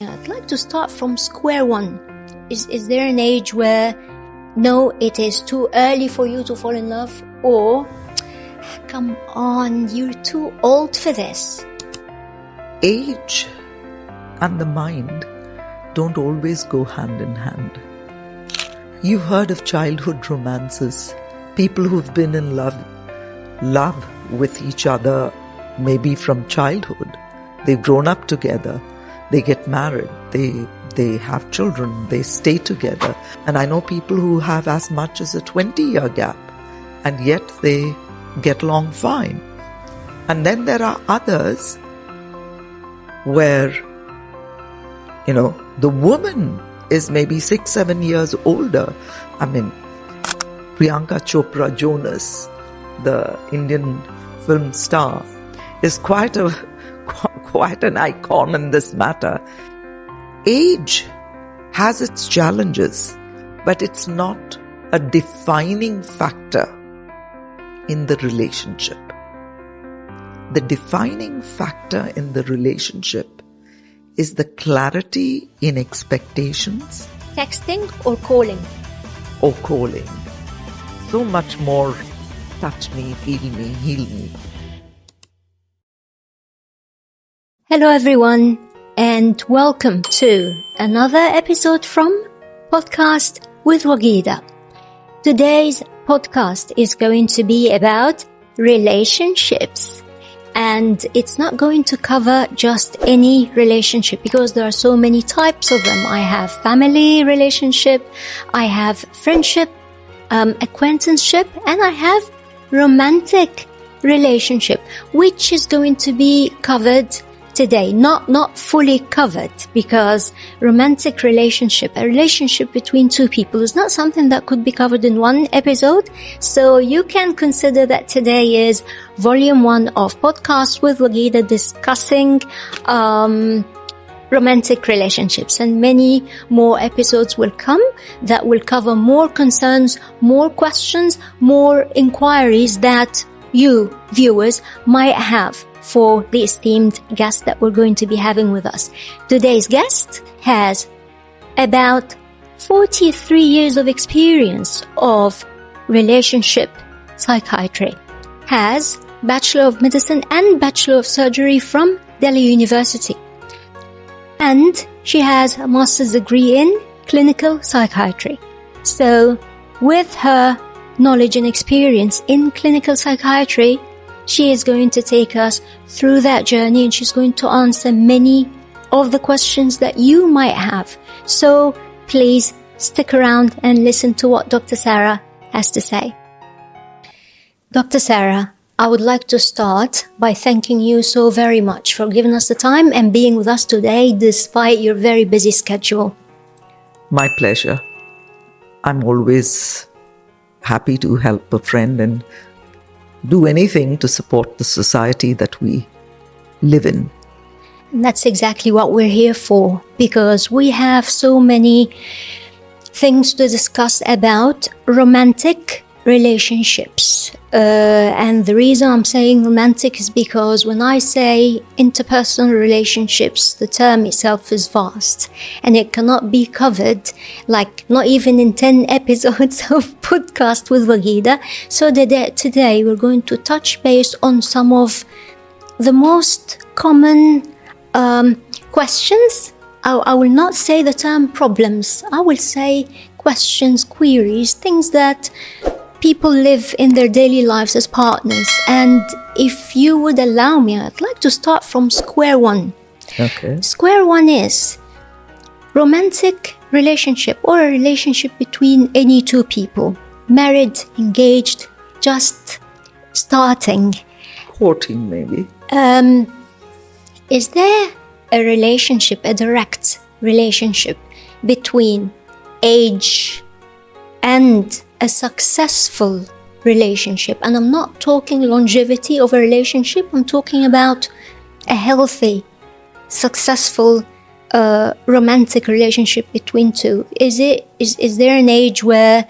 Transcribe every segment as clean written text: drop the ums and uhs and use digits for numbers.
I'd like to start from square one. Is there an age where, no, it is too early for you to fall in love, or, come on, you're too old for this? Age and the mind don't always go hand in hand. You've heard of childhood romances, people who've been in love with each other, maybe from childhood. They've grown up together, they get married, they have children, they stay together. And I know people who have as much as a 20-year gap, and yet they get along fine. And then there are others where, the woman is maybe 6-7 years older. I mean, Priyanka Chopra Jonas, the Indian film star, is quite an icon in this matter. Age has its challenges, but it's not a defining factor in the relationship. The defining factor in the relationship is the clarity in expectations. Texting or calling? Or calling. So much more touch me, feel me, heal me. Hello everyone, and welcome to another episode from Podcast with Wagida. Today's podcast is going to be about relationships. And it's not going to cover just any relationship because there are so many types of them. I have family relationship, I have friendship, acquaintanceship, and I have romantic relationship, which is going to be covered today. Not fully covered, because romantic relationship, a relationship between two people, is not something that could be covered in one episode. So you can consider that today is volume 1 of Podcast with Wagida, discussing romantic relationships, and many more episodes will come that will cover more concerns, more questions, more inquiries that you viewers might have for the esteemed guest that we're going to be having with us. Today's guest has about 43 years of experience of relationship psychiatry, has Bachelor of Medicine and Bachelor of Surgery from Delhi University, and she has a master's degree in clinical psychiatry. So with her knowledge and experience in clinical psychiatry, she is going to take us through that journey, and she's going to answer many of the questions that you might have. So please stick around and listen to what Dr. Sara has to say. Dr. Sara, I would like to start by thanking you so very much for giving us the time and being with us today despite your very busy schedule. My pleasure. I'm always happy to help a friend and do anything to support the society that we live in. And that's exactly what we're here for, because we have so many things to discuss about romantic relationships. And the reason I'm saying romantic is because when I say interpersonal relationships, the term itself is vast and it cannot be covered, like not even in 10 episodes of Podcast with Wagida. So today we're going to touch base on some of the most common questions. I will not say the term problems. I will say questions, queries, things that people live in their daily lives as partners. And if you would allow me, I'd like to start from square one. Okay. Square one is romantic relationship, or a relationship between any two people, married, engaged, just starting. Courting, maybe. Is there a relationship, a direct relationship between age and a successful relationship? And I'm not talking longevity of a relationship, I'm talking about a healthy, successful romantic relationship between two. Is there an age where,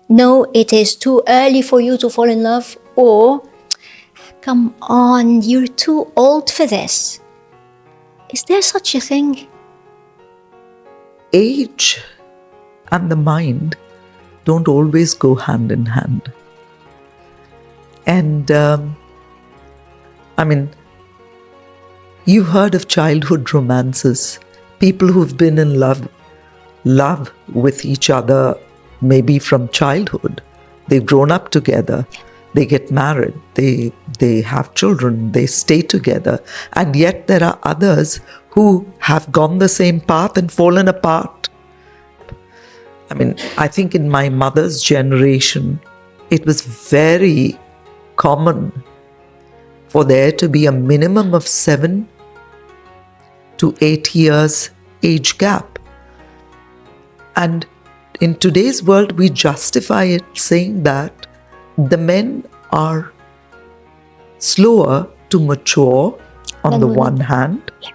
no, it is too early for you to fall in love, or, come on, you're too old for this? Is there such a thing? age and the mind don't always go hand in hand. And you've heard of childhood romances, people who've been in love with each other, maybe from childhood. They've grown up together, they get married, they have children, they stay together. And yet there are others who have gone the same path and fallen apart. I think in my mother's generation, it was very common for there to be a minimum of 7 to 8 years age gap. And in today's world, we justify it saying that the men are slower to mature on the one hand. Yeah.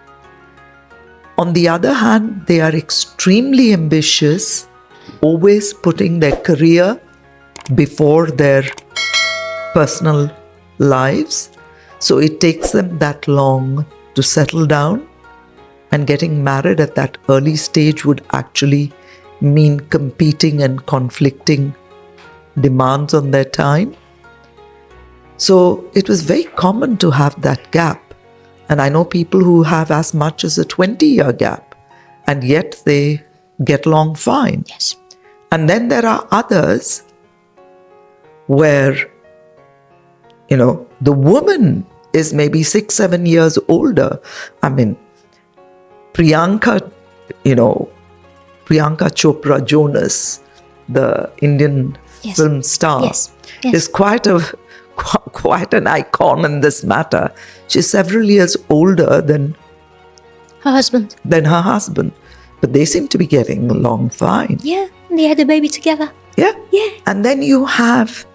On the other hand, they are extremely ambitious, always putting their career before their personal lives. So it takes them that long to settle down, and getting married at that early stage would actually mean competing and conflicting demands on their time. So it was very common to have that gap. And I know people who have as much as a 20-year gap, and yet they get along fine. Yes. And then there are others where, the woman is maybe 6-7 years older. Priyanka Chopra Jonas, the Indian film star, is quite an icon in this matter. She's several years older than her husband. But they seem to be getting along fine. Yeah, and they had a baby together. Yeah. Yeah. And then you have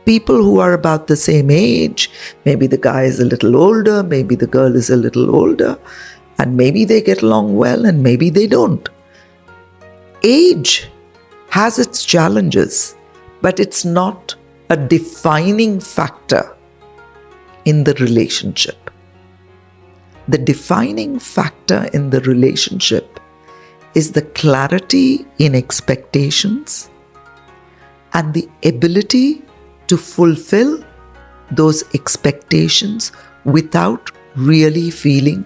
people who are about the same age. Maybe the guy is a little older, maybe the girl is a little older, and maybe they get along well and maybe they don't. Age has its challenges, but it's not a defining factor in the relationship. The defining factor in the relationship is the clarity in expectations and the ability to fulfill those expectations without really feeling,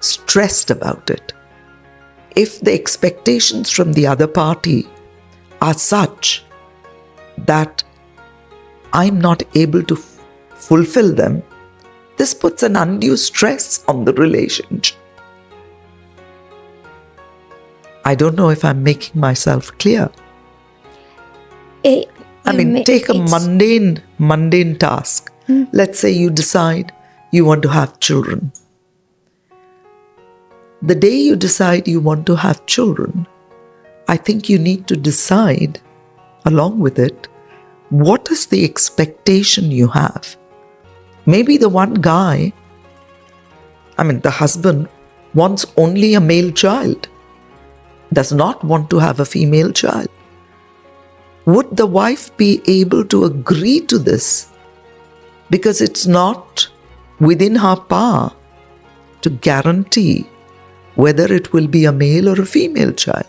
stressed about it. If the expectations from the other party are such that I'm not able to fulfill them, this puts an undue stress on the relationship. I don't know if I'm making myself clear. Take a mundane task. Let's say you decide you want to have children. The day you decide you want to have children, I think you need to decide, along with it, what is the expectation you have. Maybe the one guy, the husband, wants only a male child, does not want to have a female child. Would the wife be able to agree to this? Because it's not within her power to guarantee whether it will be a male or a female child.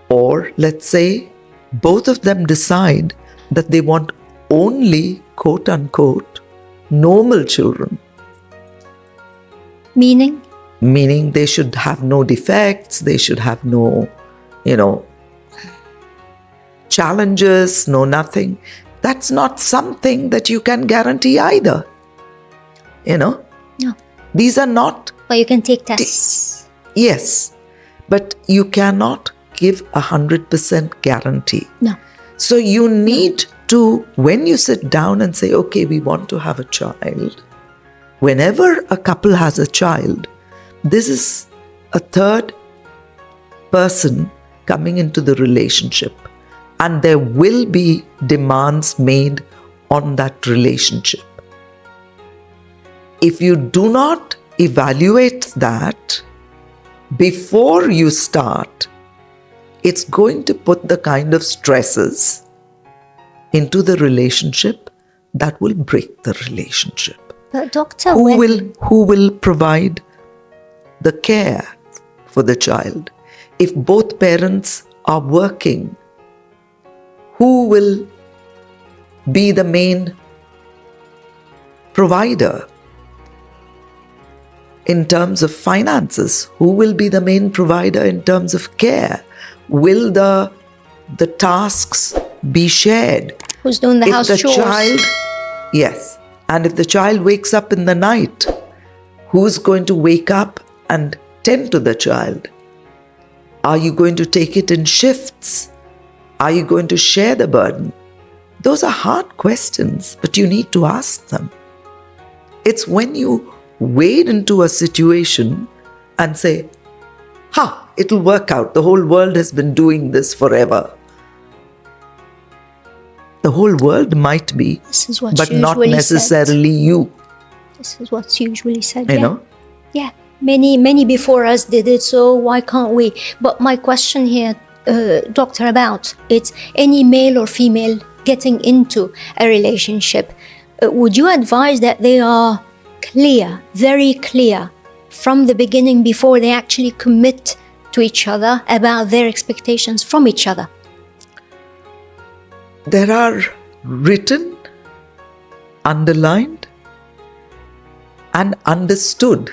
Or let's say both of them decide that they want only, quote unquote, normal children. Meaning they should have no defects, they should have no, challenges, no nothing. That's not something that you can guarantee either. No. These are not... But you can take tests. Yes, but you cannot give 100% guarantee. No. So you need to, when you sit down and say, okay, we want to have a child, whenever a couple has a child, this is a third person coming into the relationship, and there will be demands made on that relationship. If you do not evaluate that before you start, it's going to put the kind of stresses into the relationship that will break the relationship. But doctor, who will provide the care for the child. If both parents are working, who will be the main provider in terms of finances? Who will be the main provider in terms of care? Will the tasks be shared? Who's doing the house chores? Yes. And if the child wakes up in the night, who's going to wake up and tend to the child? Are you going to take it in shifts? Are you going to share the burden? Those are hard questions, but you need to ask them. It's when you wade into a situation and say, it'll work out. The whole world has been doing this forever. The whole world might be, but not necessarily you. This is what's usually said. You know? Yeah. Many before us did it, so why can't we? But my question here, Doctor, about it's any male or female getting into a relationship. Would you advise that they are clear, very clear, from the beginning before they actually commit to each other about their expectations from each other? There are written, underlined, and understood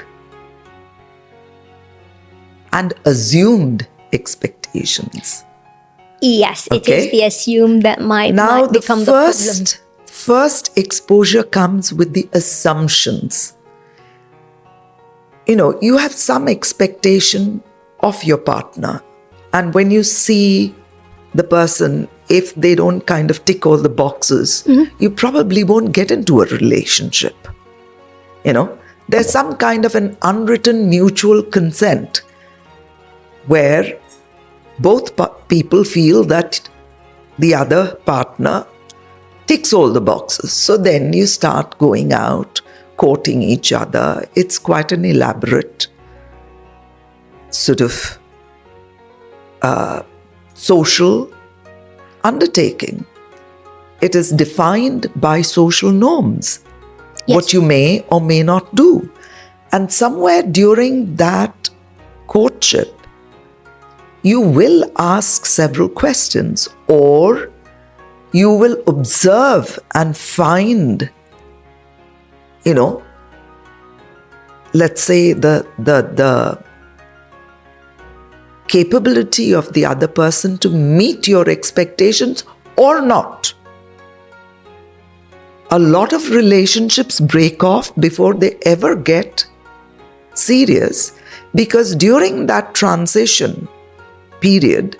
and assumed expectations. Yes, it is the assumed that might become the problem. First exposure comes with the assumptions. You have some expectation of your partner, and when you see the person, if they don't kind of tick all the boxes, you probably won't get into a relationship. There's some kind of an unwritten mutual consent where both people feel that the other partner ticks all the boxes. So then you start going out, courting each other. It's quite an elaborate sort of social undertaking. It is defined by social norms, what you may or may not do. And somewhere during that courtship, you will ask several questions, or you will observe and find, let's say the capability of the other person to meet your expectations or not. A lot of relationships break off before they ever get serious, because during that transition period,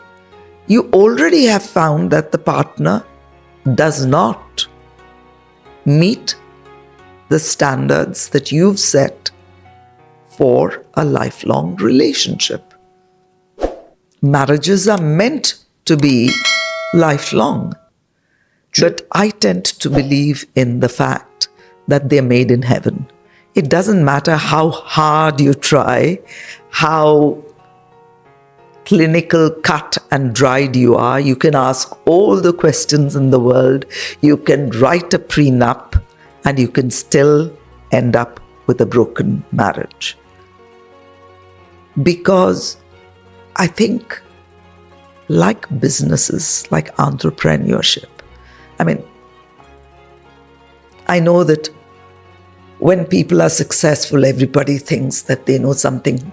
you already have found that the partner does not meet the standards that you've set for a lifelong relationship. Marriages are meant to be lifelong, but I tend to believe in the fact that they're made in heaven. It doesn't matter how hard you try, how clinical cut and dried you are. You can ask all the questions in the world. You can write a prenup, and you can still end up with a broken marriage. Because I think, like businesses, like entrepreneurship, I know that when people are successful, everybody thinks that they know something,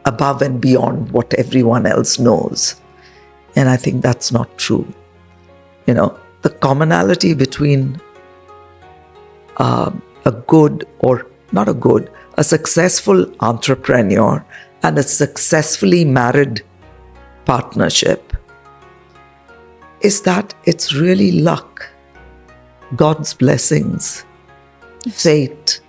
above and beyond what everyone else knows. And I think that's not true. The commonality between a successful entrepreneur and a successfully married partnership is that it's really luck, God's blessings, fate,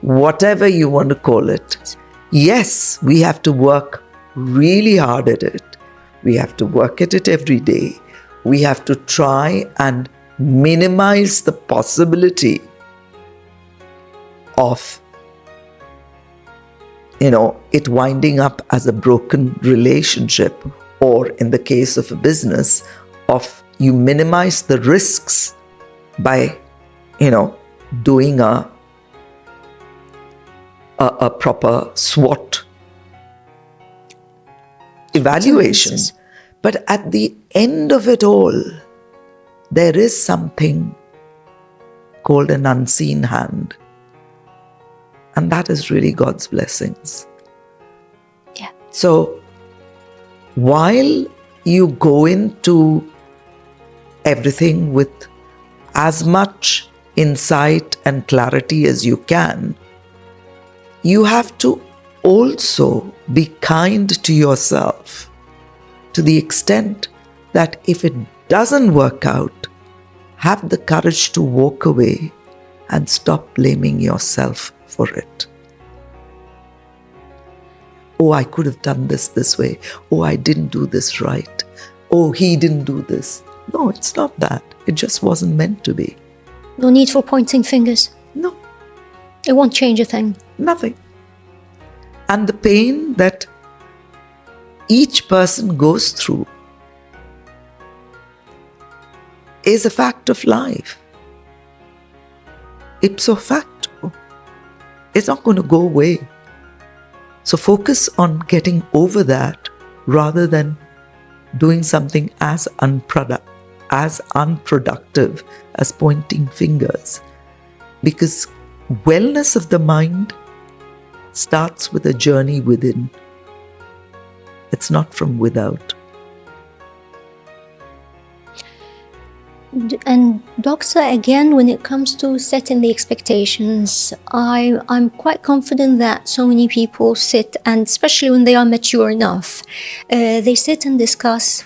whatever you want to call it. Yes, we have to work really hard at it. We have to work at it every day. We have to try and minimize the possibility of, it winding up as a broken relationship, or in the case of a business, you minimize the risks by, doing a proper SWOT evaluation. Analysis. But at the end of it all, there is something called an unseen hand. And that is really God's blessings. Yeah. So while you go into everything with as much insight and clarity as you can, you have to also be kind to yourself to the extent that if it doesn't work out, have the courage to walk away and stop blaming yourself for it. Oh, I could have done this way. Oh, I didn't do this right. Oh, he didn't do this. No, it's not that. It just wasn't meant to be. No need for pointing fingers. No, It won't change a thing. nothing. And the pain that each person goes through is a fact of life. Ipso facto. It's not going to go away. So focus on getting over that rather than doing something as unproductive as pointing fingers. Because wellness of the mind starts with a journey within. It's not from without. And doctor, again, when it comes to setting the expectations, I'm quite confident that so many people sit, and especially when they are mature enough, they sit and discuss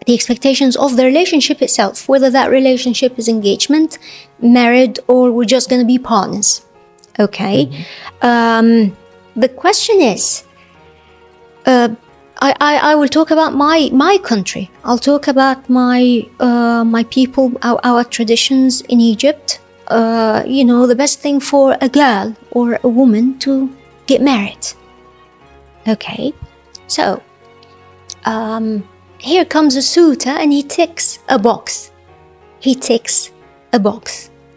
the expectations of the relationship itself, whether that relationship is engagement, married, or we're just going to be partners. Okay? Mm-hmm. The question is, I will talk about my country. I'll talk about my people, our traditions in Egypt. The best thing for a girl or a woman to get married. Okay, so here comes a suitor and he ticks a box.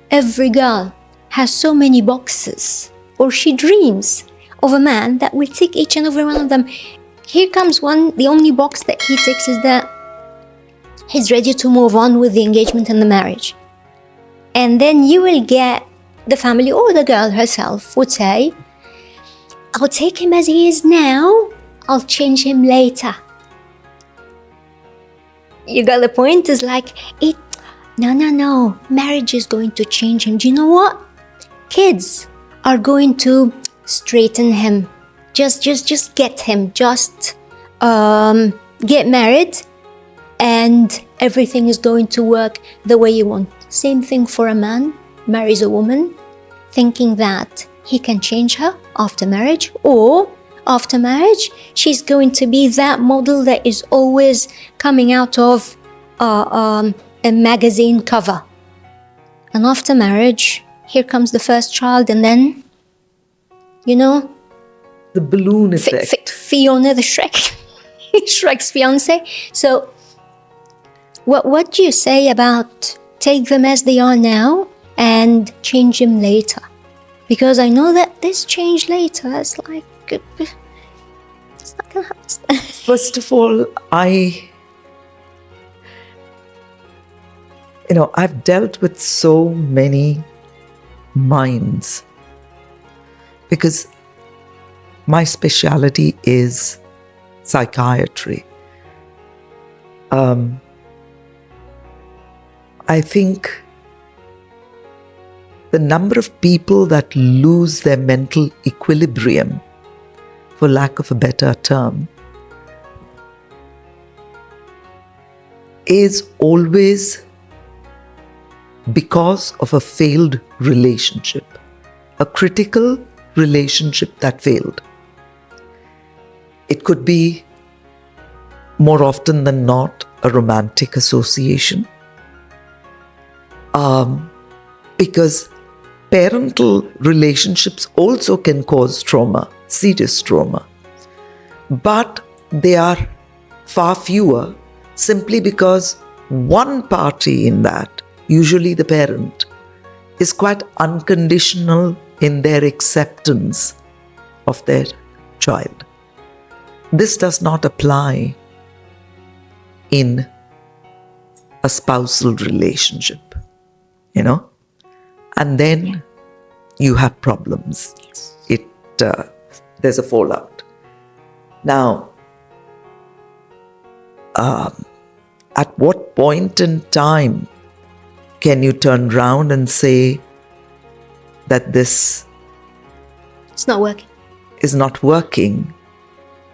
Every girl has so many boxes, or she dreams of a man that will tick each and every one of them. Here comes one, the only box that he ticks is that he's ready to move on with the engagement and the marriage. And then you will get the family, or the girl herself would say, I'll take him as he is now, I'll change him later. You got the point? It's like, no, marriage is going to change him. Do you know what? Kids are going to straighten him. Just get him. Just get married, and everything is going to work the way you want. Same thing for a man. Marries a woman, thinking that he can change her after marriage, or after marriage, she's going to be that model that is always coming out of a magazine cover. And after marriage, here comes the first child, and then, the balloon effect. Fiona the Shrek's fiance. So what do you say about take them as they are now and change them later? Because I know that this change later is like, it's not gonna happen. First of all, I've dealt with so many minds because my specialty is psychiatry. I think the number of people that lose their mental equilibrium, for lack of a better term, is always because of a failed relationship, a critical relationship that failed. It could be, more often than not, a romantic association. Because parental relationships also can cause trauma, serious trauma. But they are far fewer simply because one party in that, usually the parent, is quite unconditional in their acceptance of their child. this does not apply in a spousal relationship, and then you have problems. There's a fallout. Now, at what point in time can you turn around and say that this it's not working? Is not working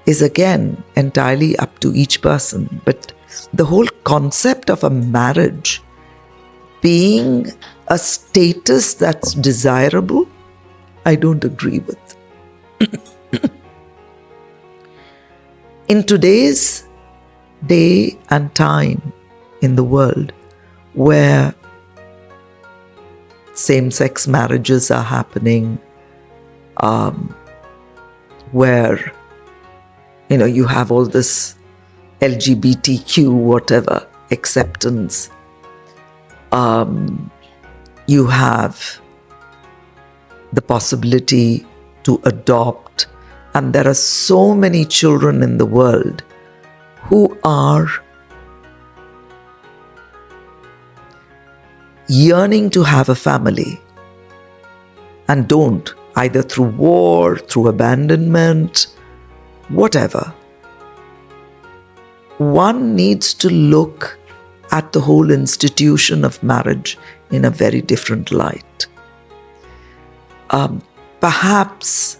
is again entirely up to each person. But the whole concept of a marriage being a status that's desirable, I don't agree with. In today's day and time in the world where same-sex marriages are happening, where you have all this LGBTQ whatever acceptance, you have the possibility to adopt, and there are so many children in the world who are yearning to have a family and don't, either through war, through abandonment, whatever. One needs to look at the whole institution of marriage in a very different light. Perhaps,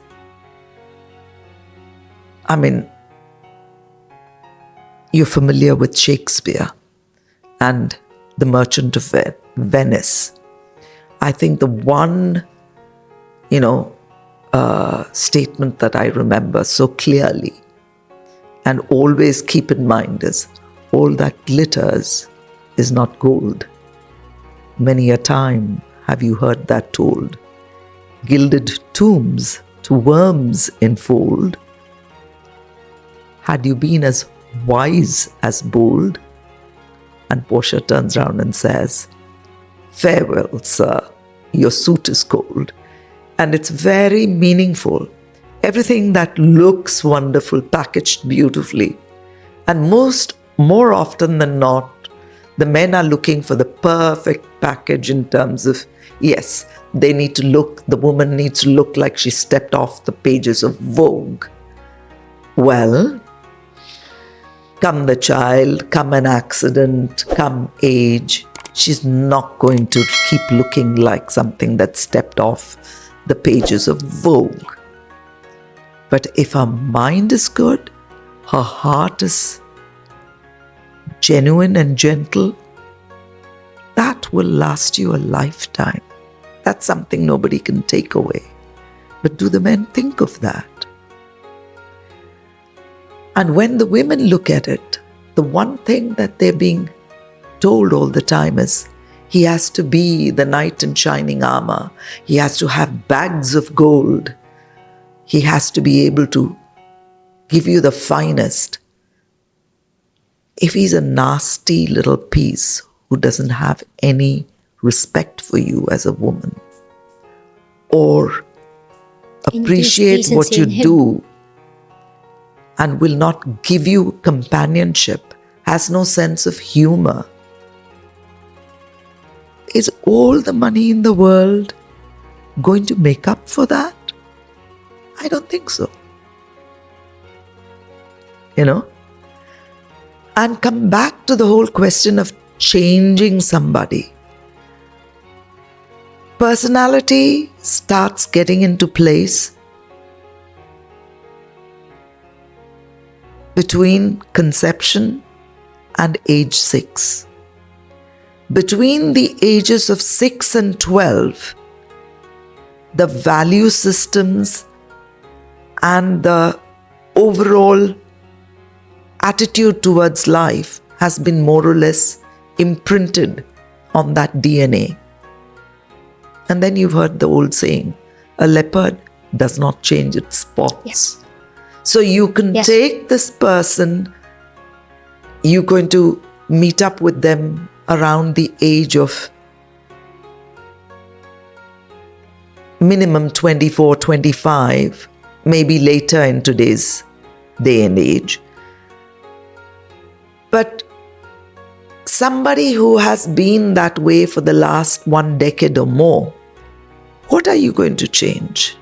you're familiar with Shakespeare and The Merchant of Venice. I think the one, statement that I remember so clearly and always keep in mind is, all that glitters is not gold. Many a time have you heard that told. Gilded tombs to worms enfold. Had you been as wise as bold? And Portia turns round and says, farewell, sir, your suit is cold. And it's very meaningful. Everything that looks wonderful, packaged beautifully. And more often than not, the men are looking for the perfect package in terms of, yes, the woman needs to look like she stepped off the pages of Vogue. Well, come the child, come an accident, come age, she's not going to keep looking like something that stepped off the pages of Vogue. But if her mind is good, her heart is genuine and gentle, that will last you a lifetime. That's something nobody can take away. But do the men think of that? And when the women look at it, the one thing that they're being told all the time is, he has to be the knight in shining armor. He has to have bags of gold. He has to be able to give you the finest. If he's a nasty little piece who doesn't have any respect for you as a woman, or appreciate what you do, and will not give you companionship, has no sense of humor, is all the money in the world going to make up for that? I don't think so. And come back to the whole question of changing somebody. Personality starts getting into place between conception and age 6. Between the ages of 6 and 12, the value systems and the overall attitude towards life has been more or less imprinted on that DNA. And then you've heard the old saying, a leopard does not change its spots. Yes. So you can take this person, you're going to meet up with them around the age of minimum 24, 25, maybe later in today's day and age. But somebody who has been that way for the last 1 decade or more, what are you going to change?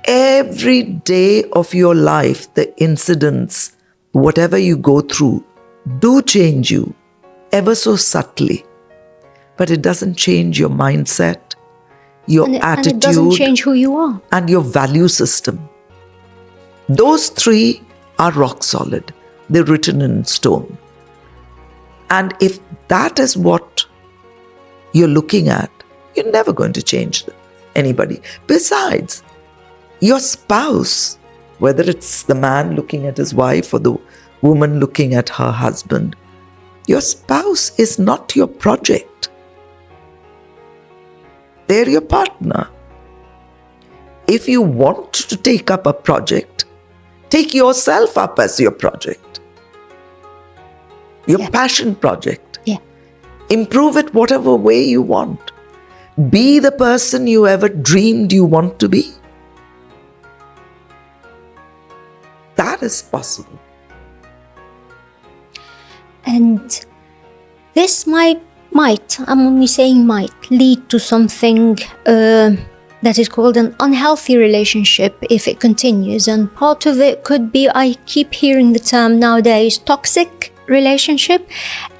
Every day of your life, the incidents, whatever you go through, do change you ever so subtly. But it doesn't change your mindset, your attitude, and it doesn't change who you are. And your value system. Those 3 are rock solid. They're written in stone. And if that is what you're looking at, you're never going to change anybody. Besides, your spouse, whether it's the man looking at his wife or the woman looking at her husband, your spouse is not your project. They're your partner. If you want to take up a project, take yourself up as your project. Your passion project. Yeah. Improve it whatever way you want. Be the person you ever dreamed you want to be. That is possible. And this might, I'm only saying might, lead to something that is called an unhealthy relationship if it continues. And part of it could be, I keep hearing the term nowadays, toxic relationship.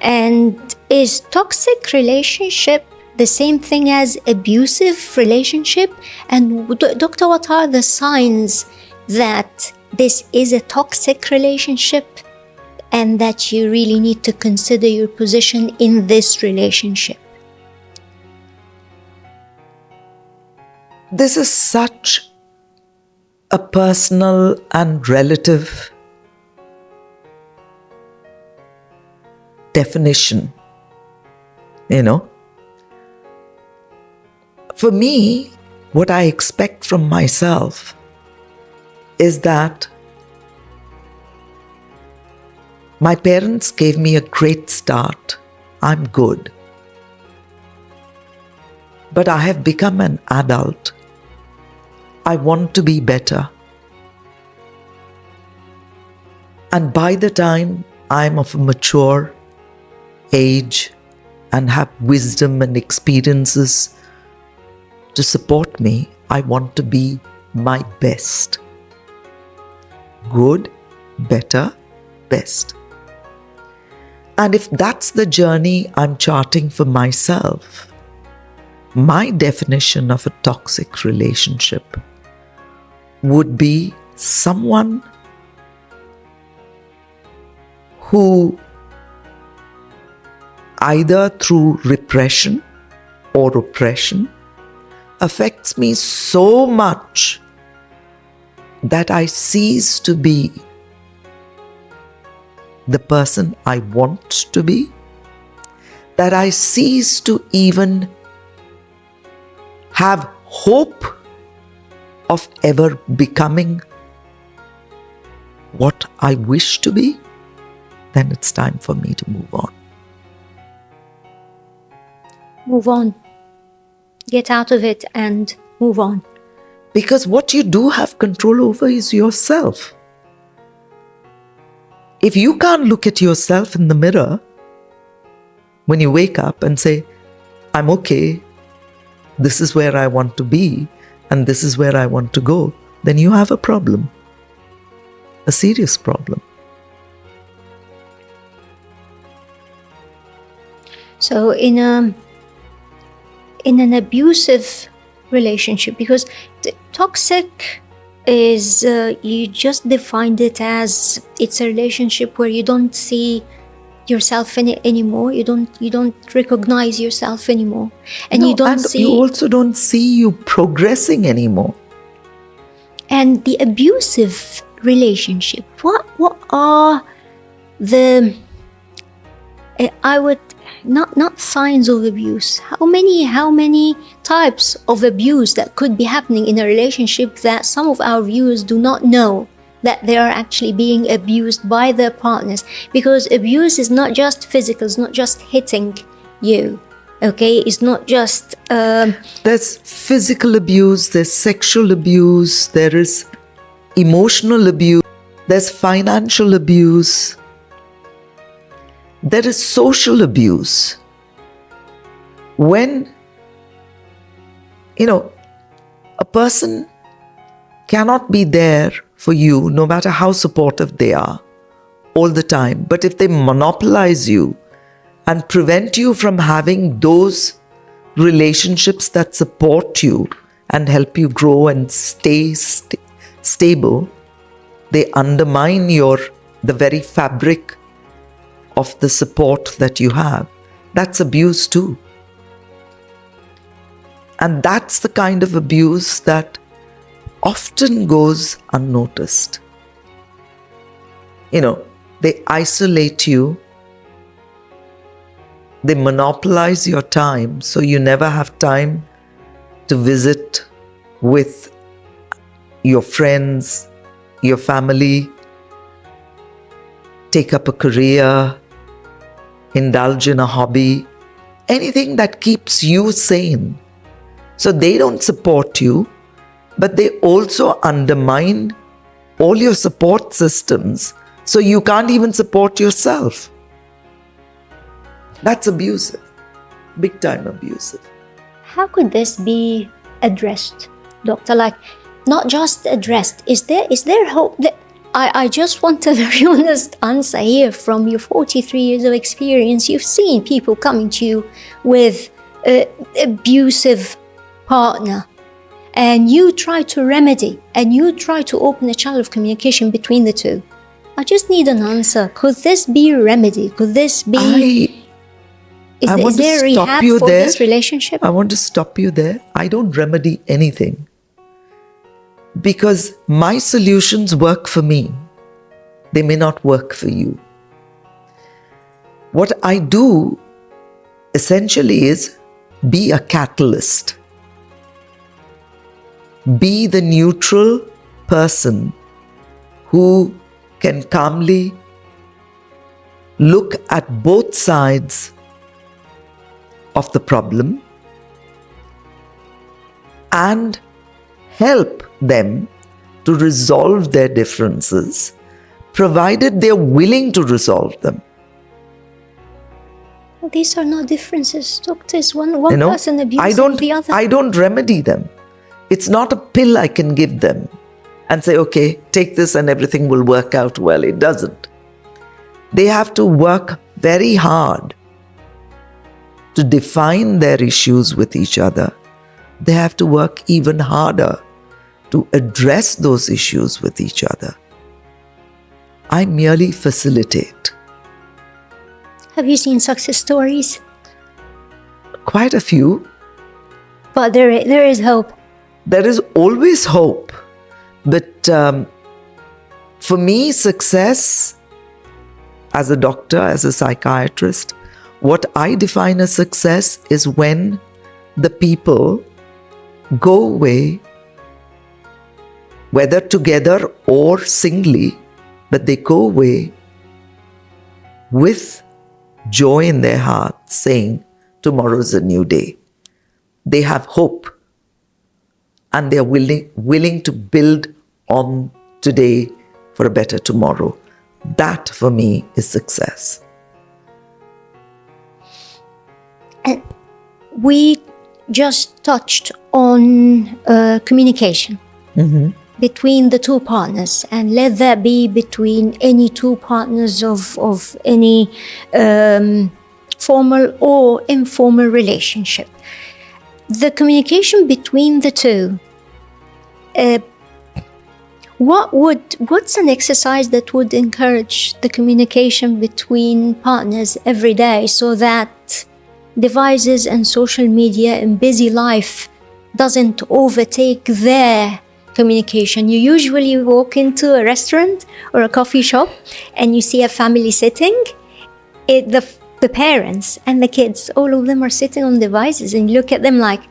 And is toxic relationship the same thing as abusive relationship? And Doctor, what are the signs that this is a toxic relationship and that you really need to consider your position in this relationship? This is such a personal and relative definition, For me, what I expect from myself is that my parents gave me a great start. I'm good. But I have become an adult. I want to be better. And by the time I'm of a mature age and have wisdom and experiences to support me, I want to be my best. Good, better, best. And if that's the journey I'm charting for myself, my definition of a toxic relationship would be someone who either through repression or oppression affects me so much that I cease to be the person I want to be, that I cease to even have hope of ever becoming what I wish to be, then it's time for me to move on. Move on. Get out of it and move on. Because what you do have control over is yourself. If you can't look at yourself in the mirror when you wake up and say, I'm okay, this is where I want to be, and this is where I want to go, then you have a problem. A serious problem. So in an abusive relationship, because toxic is, you just defined it as it's a relationship where you don't see yourself in it anymore. You don't recognize yourself anymore, and you also don't see you progressing anymore. And the abusive relationship, what are the I would not signs of abuse? How many types of abuse that could be happening in a relationship that some of our viewers do not know that they are actually being abused by their partners? Because abuse is not just physical, it's not just hitting you, okay? It's not just there's physical abuse, there's sexual abuse, there is emotional abuse, there's financial abuse, there is social abuse. When, a person cannot be there for you, no matter how supportive they are, all the time. But if they monopolize you and prevent you from having those relationships that support you and help you grow and stay stable, they undermine the very fabric of the support that you have. That's abuse too. And that's the kind of abuse that often goes unnoticed. They isolate you, they monopolize your time, so you never have time to visit with your friends, your family, take up a career, indulge in a hobby, anything that keeps you sane. So they don't support you, but they also undermine all your support systems, so you can't even support yourself. That's abusive, big time abusive. How could this be addressed, Doctor? Like, not just addressed. Is there hope? I just want a very honest answer here from your 43 years of experience. You've seen people coming to you with an abusive partner, and you try to remedy, and you try to open a channel of communication between the two. I just need an answer. Could this be remedied? Could this be... Is there rehab for this relationship? I want to stop you there. I don't remedy anything, because my solutions work for me. They may not work for you. What I do essentially is be a catalyst. Be the neutral person who can calmly look at both sides of the problem and help them to resolve their differences, provided they're willing to resolve them. These are not differences, doctors. One person abusing the other. I don't remedy them. It's not a pill I can give them and say, okay, take this and everything will work out well. It doesn't. They have to work very hard to define their issues with each other. They have to work even harder to address those issues with each other. I merely facilitate. Have you seen success stories? Quite a few. But there is hope. There is always hope. But for me, success as a doctor, as a psychiatrist, what I define as success is when the people go away, whether together or singly, but they go away with joy in their hearts, saying, tomorrow's a new day. They have hope, and they're willing to build on today for a better tomorrow. That, for me, is success. And we just touched on communication between the two partners, and let that be between any two partners of any formal or informal relationship. The communication between the two, what's an exercise that would encourage the communication between partners every day, so that devices and social media and busy life doesn't overtake their communication? You usually walk into a restaurant or a coffee shop and you see a family sitting. The parents and the kids, all of them are sitting on devices, and you look at them like,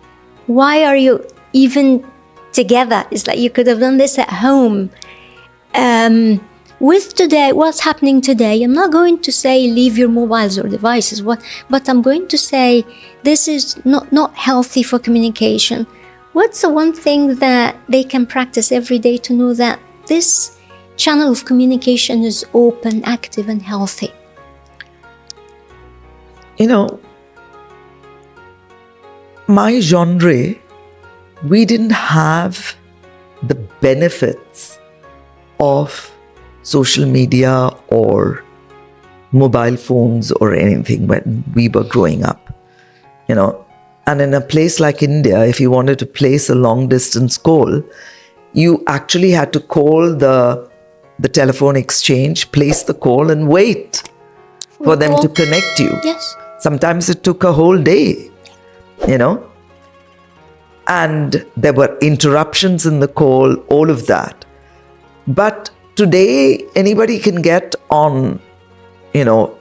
why are you even together? It's like you could have done this at home. With today, what's happening today, I'm not going to say leave your mobiles or devices, but I'm going to say this is not healthy for communication. What's the one thing that they can practice every day to know that this channel of communication is open, active, and healthy? You know, my genre, we didn't have the benefits of social media or mobile phones or anything when we were growing up, you know. And in a place like India, if you wanted to place a long distance call, you actually had to call the telephone exchange, place the call and wait for them to connect you. Yes. Sometimes it took a whole day, you know. And there were interruptions in the call, all of that. But today, anybody can get on, you know,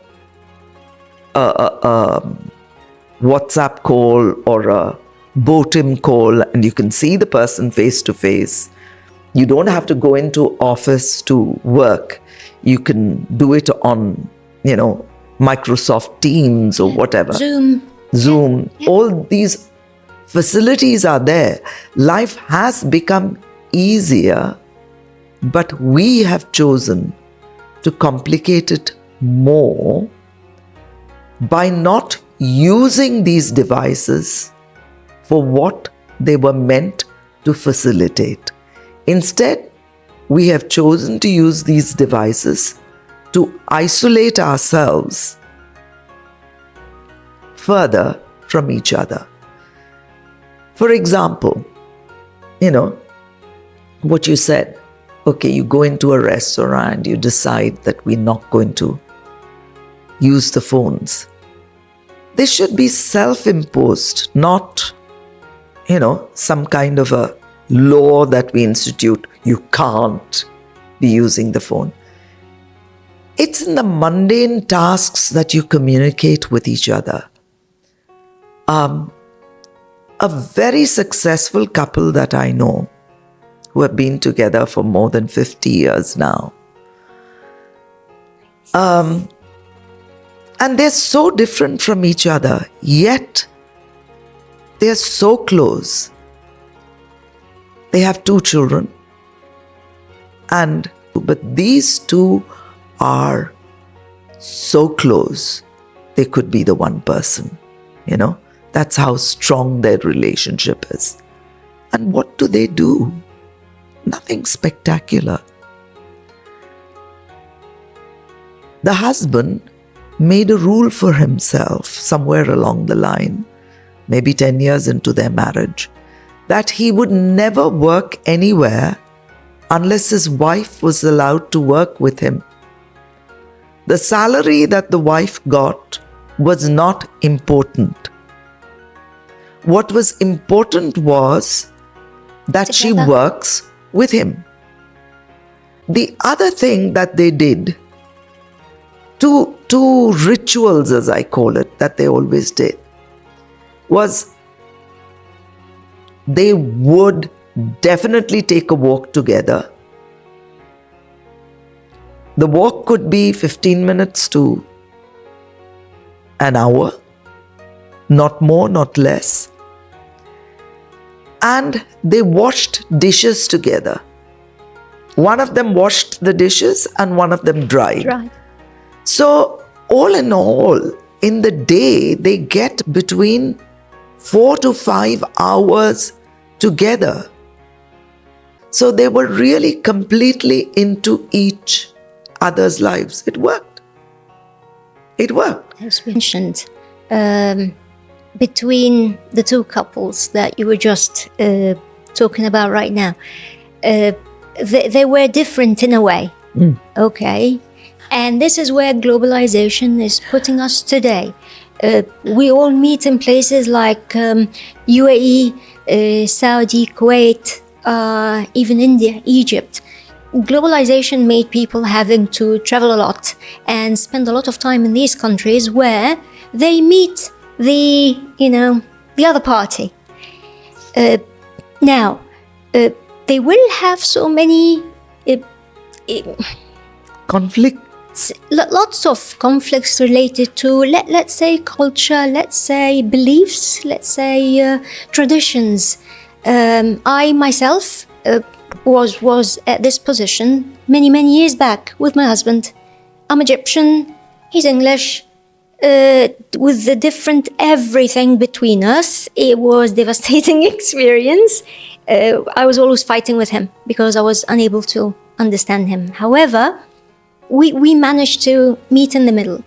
a WhatsApp call or a BOTIM call, and you can see the person face to face. You don't have to go into office to work. You can do it on, you know, Microsoft Teams or whatever. Zoom. Yeah. All these facilities are there. Life has become easier, but we have chosen to complicate it more by not using these devices for what they were meant to facilitate. Instead, we have chosen to use these devices to isolate ourselves further from each other. For example, you know, what you said, okay, you go into a restaurant, you decide that we're not going to use the phones. This should be self-imposed, not, you know, some kind of a law that we institute. You can't be using the phone. It's in the mundane tasks that you communicate with each other. A very successful couple that I know, who have been together for more than 50 years now. And they're so different from each other, yet they're so close. They have 2 children. But these 2 are so close, they could be the one person, you know. That's how strong their relationship is. And what do? Nothing spectacular. The husband made a rule for himself somewhere along the line, maybe 10 years into their marriage, that he would never work anywhere unless his wife was allowed to work with him. The salary that the wife got was not important. What was important was that she works with him. The other thing that they did, two rituals, as I call it, that they always did, was they would definitely take a walk together. The walk could be 15 minutes to an hour, not more, not less. And they washed dishes together. One of them washed the dishes and one of them dried. Right. So, all in all, in the day, they get between 4 to 5 hours together. So they were really completely into each other's lives. It worked. As we mentioned, between the 2 couples that you were just talking about right now, they were different in a way. Okay. And this is where globalization is putting us today. We all meet in places like UAE, Saudi, Kuwait, even India, Egypt. Globalization made people having to travel a lot and spend a lot of time in these countries where they meet the other party. Now, they will have so many conflicts. Lots of conflicts related to, let's say, culture, let's say, beliefs, let's say, traditions. I myself, was at this position many years back with my husband. I'm Egyptian, he's English. With the different everything between us, it was devastating experience. I was always fighting with him because I was unable to understand him. However, we managed to meet in the middle.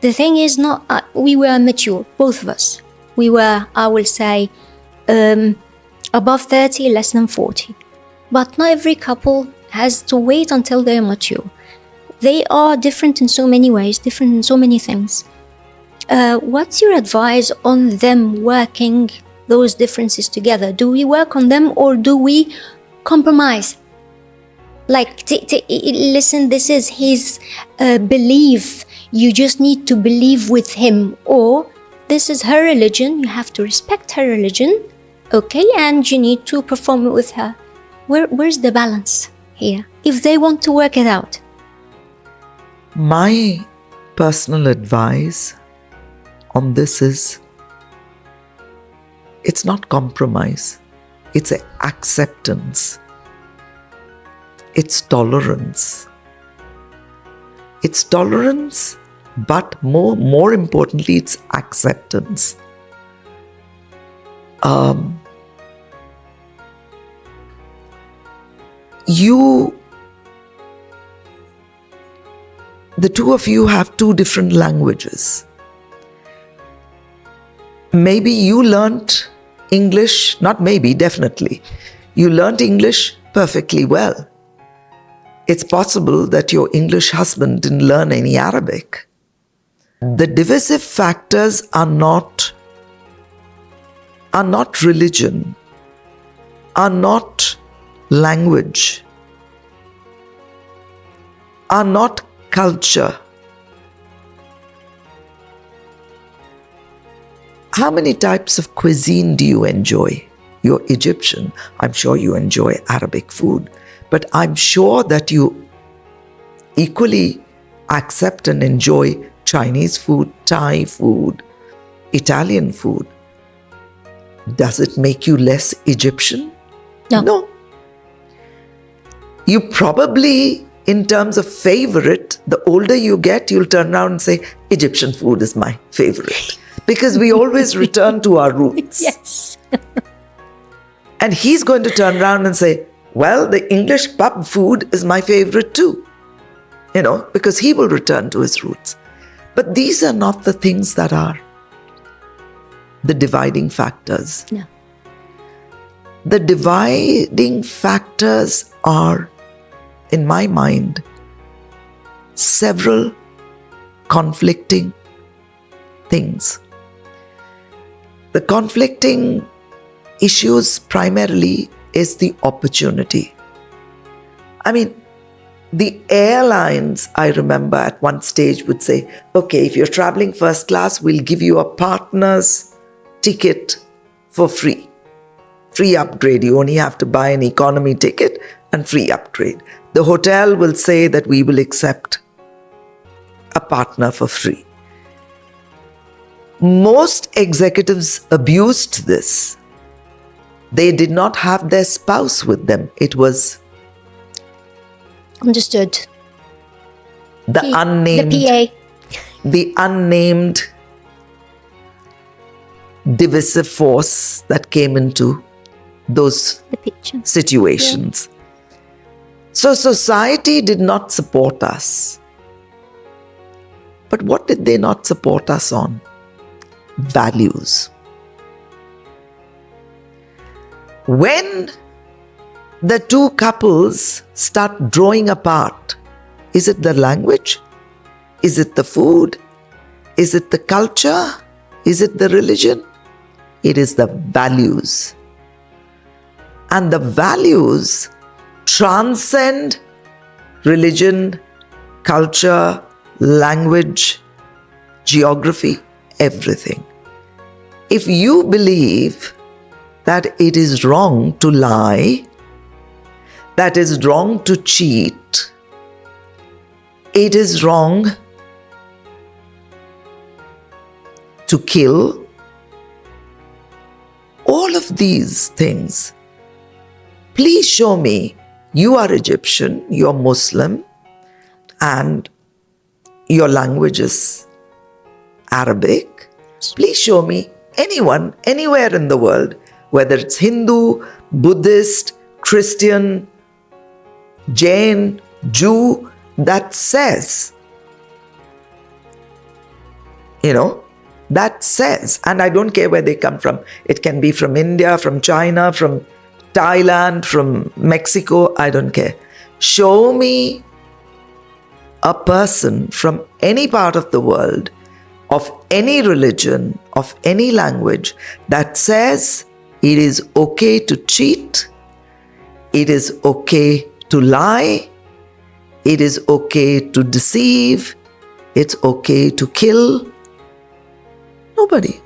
The thing is not, we were mature, both of us. We were, I will say, above 30, less than 40. But not every couple has to wait until they're mature. They are different in so many ways, different in so many things. What's your advice on them working those differences together? Do we work on them or do we compromise? Like, listen, this is his belief. You just need to believe with him. Or this is her religion. You have to respect her religion. Okay, and you need to perform it with her. Where's the balance here? If they want to work it out. My personal advice on this is, it's not compromise, it's acceptance, it's tolerance. It's tolerance, but more importantly, it's acceptance. The two of you have two different languages. Maybe you learnt English, not maybe, definitely. You learnt English perfectly well. It's possible that your English husband didn't learn any Arabic. The divisive factors are not religion, are not language, are not culture. How many types of cuisine do you enjoy? You're Egyptian. I'm sure you enjoy Arabic food. But I'm sure that you equally accept and enjoy Chinese food, Thai food, Italian food. Does it make you less Egyptian? No. You probably, in terms of favorite, the older you get, you'll turn around and say, Egyptian food is my favorite. Because we always return to our roots. Yes. And he's going to turn around and say, well, the English pub food is my favorite too. Because he will return to his roots. But these are not the things that are the dividing factors. No. The dividing factors are, in my mind, several conflicting things. The conflicting issues primarily is the opportunity. I mean, the airlines, I remember at one stage would say, okay, if you're traveling first class, we'll give you a partner's ticket for free. Free upgrade. You only have to buy an economy ticket and free upgrade. The hotel will say that we will accept a partner for free. Most executives abused this. They did not have their spouse with them. It was understood. The unnamed divisive force that came into those situations. Yeah. So society did not support us. But what did they not support us on? Values. When the two couples start drawing apart, is it the language? Is it the food? Is it the culture? Is it the religion? It is the values. And the values transcend religion, culture, language, geography, everything. If you believe that it is wrong to lie, that is wrong to cheat, it is wrong to kill, all of these things, please show me You are Egyptian, you're Muslim, and your language is Arabic. Please show me anyone, anywhere in the world, whether it's Hindu, Buddhist, Christian, Jain, Jew, that says, that says, and I don't care where they come from. It can be from India, from China, from Thailand, from Mexico, I don't care. Show me a person from any part of the world, of any religion, of any language, that says it is okay to cheat, it is okay to lie, it is okay to deceive, it's okay to kill. Nobody.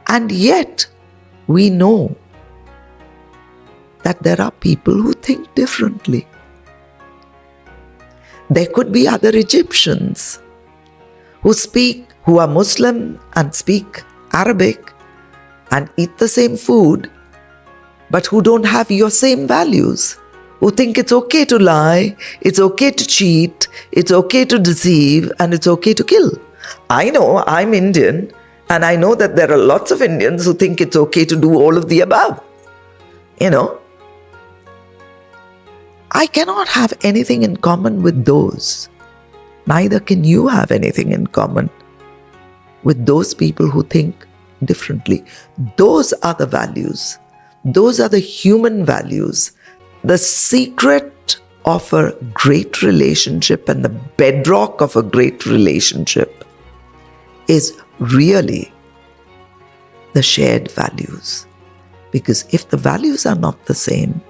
And yet, we know that there are people who think differently. There could be other Egyptians who are Muslim and speak Arabic and eat the same food, but who don't have your same values, who think it's okay to lie, it's okay to cheat, it's okay to deceive, and it's okay to kill. I know, I'm Indian, and I know that there are lots of Indians who think it's okay to do all of the above. I cannot have anything in common with those. Neither can you have anything in common with those people who think differently. Those are the values. Those are the human values. The secret of a great relationship and the bedrock of a great relationship is really the shared values. Because if the values are not the same,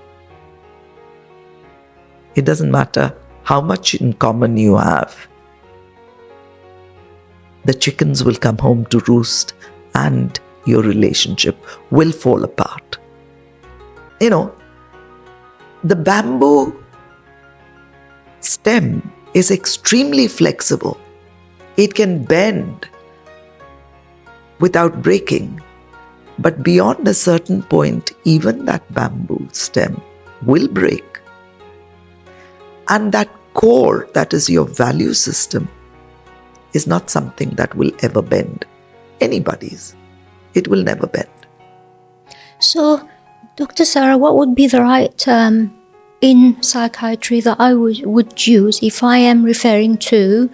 it doesn't matter how much in common you have. The chickens will come home to roost and your relationship will fall apart. The bamboo stem is extremely flexible. It can bend without breaking. But beyond a certain point, even that bamboo stem will break. And that core, that is your value system, is not something that will ever bend. Anybody's. It will never bend. So, Dr. Sara, what would be the right term in psychiatry that I would use if I am referring to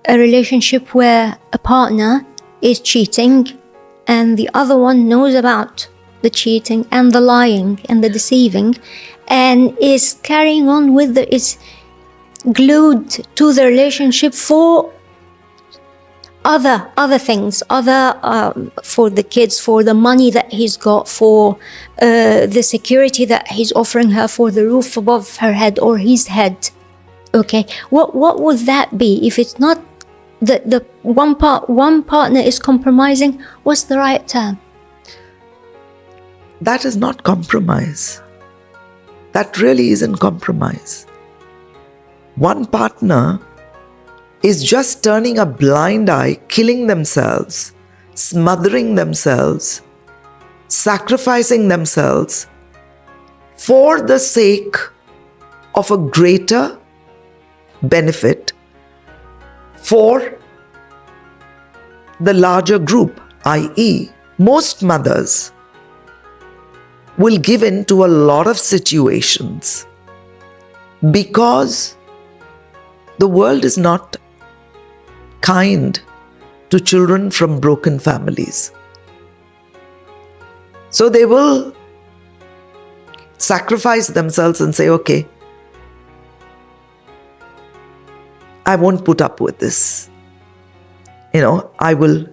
a relationship where a partner is cheating and the other one knows about the cheating and the lying and the deceiving and is carrying on with is glued to the relationship for other things, for the kids, for the money that he's got, for the security that he's offering her, for the roof above her head or his head. Okay, what would that be if it's not the one partner is compromising? What's the right term? That is not compromise. That really isn't compromise. One partner is just turning a blind eye, killing themselves, smothering themselves, sacrificing themselves for the sake of a greater benefit for the larger group, i.e., most mothers will give in to a lot of situations because the world is not kind to children from broken families. So they will sacrifice themselves and say, okay, I won't put up with this. I will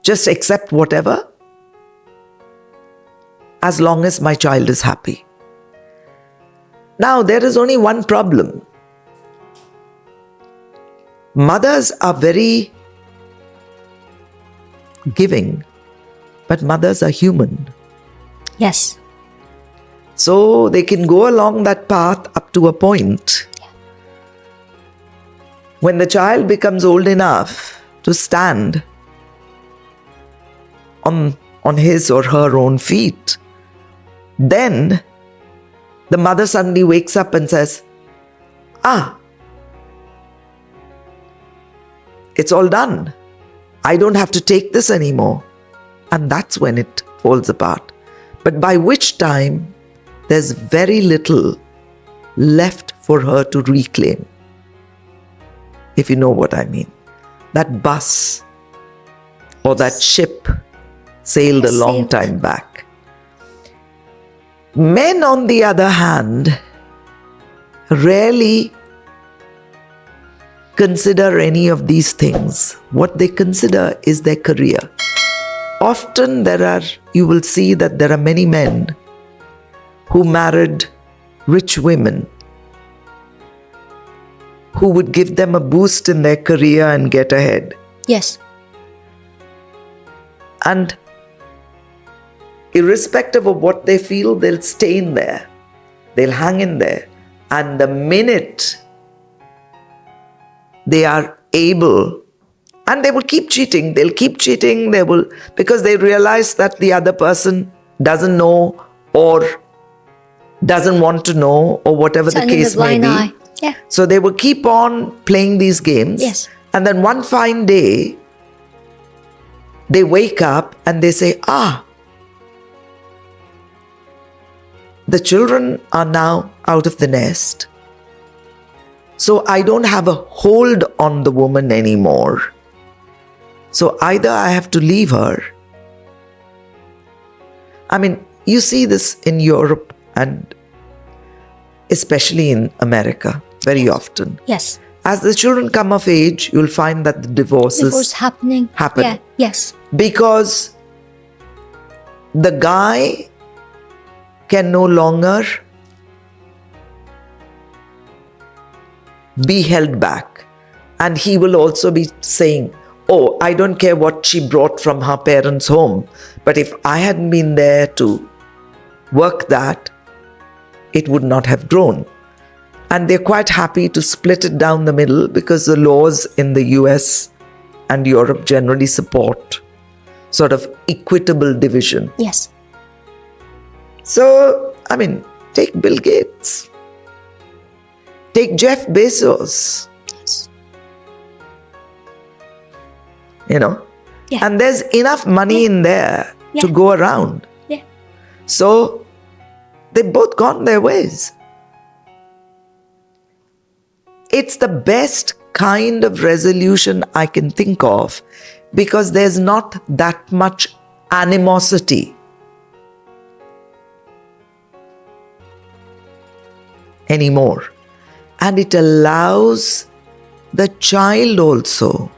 just accept whatever as long as my child is happy. Now, there is only one problem. Mothers are very giving, but mothers are human. Yes. So they can go along that path up to a point. When the child becomes old enough to stand on his or her own feet, Then the mother suddenly wakes up and says, it's all done. I don't have to take this anymore. And that's when it falls apart. But by which time, there's very little left for her to reclaim. If you know what I mean. That bus or that ship sailed a long time back. Men, on the other hand, rarely consider any of these things. What they consider is their career. Often you will see that there are many men who married rich women who would give them a boost in their career and get ahead. Yes. And irrespective of what they feel, they'll stay in there. They'll hang in there. And the minute they are able, and they will keep cheating, because they realize that the other person doesn't know or doesn't want to know, or whatever the case may be. Yeah. So they will keep on playing these games. Yes. And then one fine day, they wake up and they say, the children are now out of the nest. So I don't have a hold on the woman anymore. So either I have to leave her. I mean, you see this in Europe and especially in America very often. Yes. As the children come of age, you'll find that the divorces happen. Yeah. Yes. Because the guy can no longer be held back. And he will also be saying, I don't care what she brought from her parents' home, but if I hadn't been there to work that, it would not have grown. And they're quite happy to split it down the middle because the laws in the US and Europe generally support sort of equitable division. Yes. So, I mean, take Bill Gates. Take Jeff Bezos. Yes. You know? Yeah. And there's enough money in there to go around. Yeah. So, they've both gone their ways. It's the best kind of resolution I can think of because there's not that much animosity anymore. And it allows the child also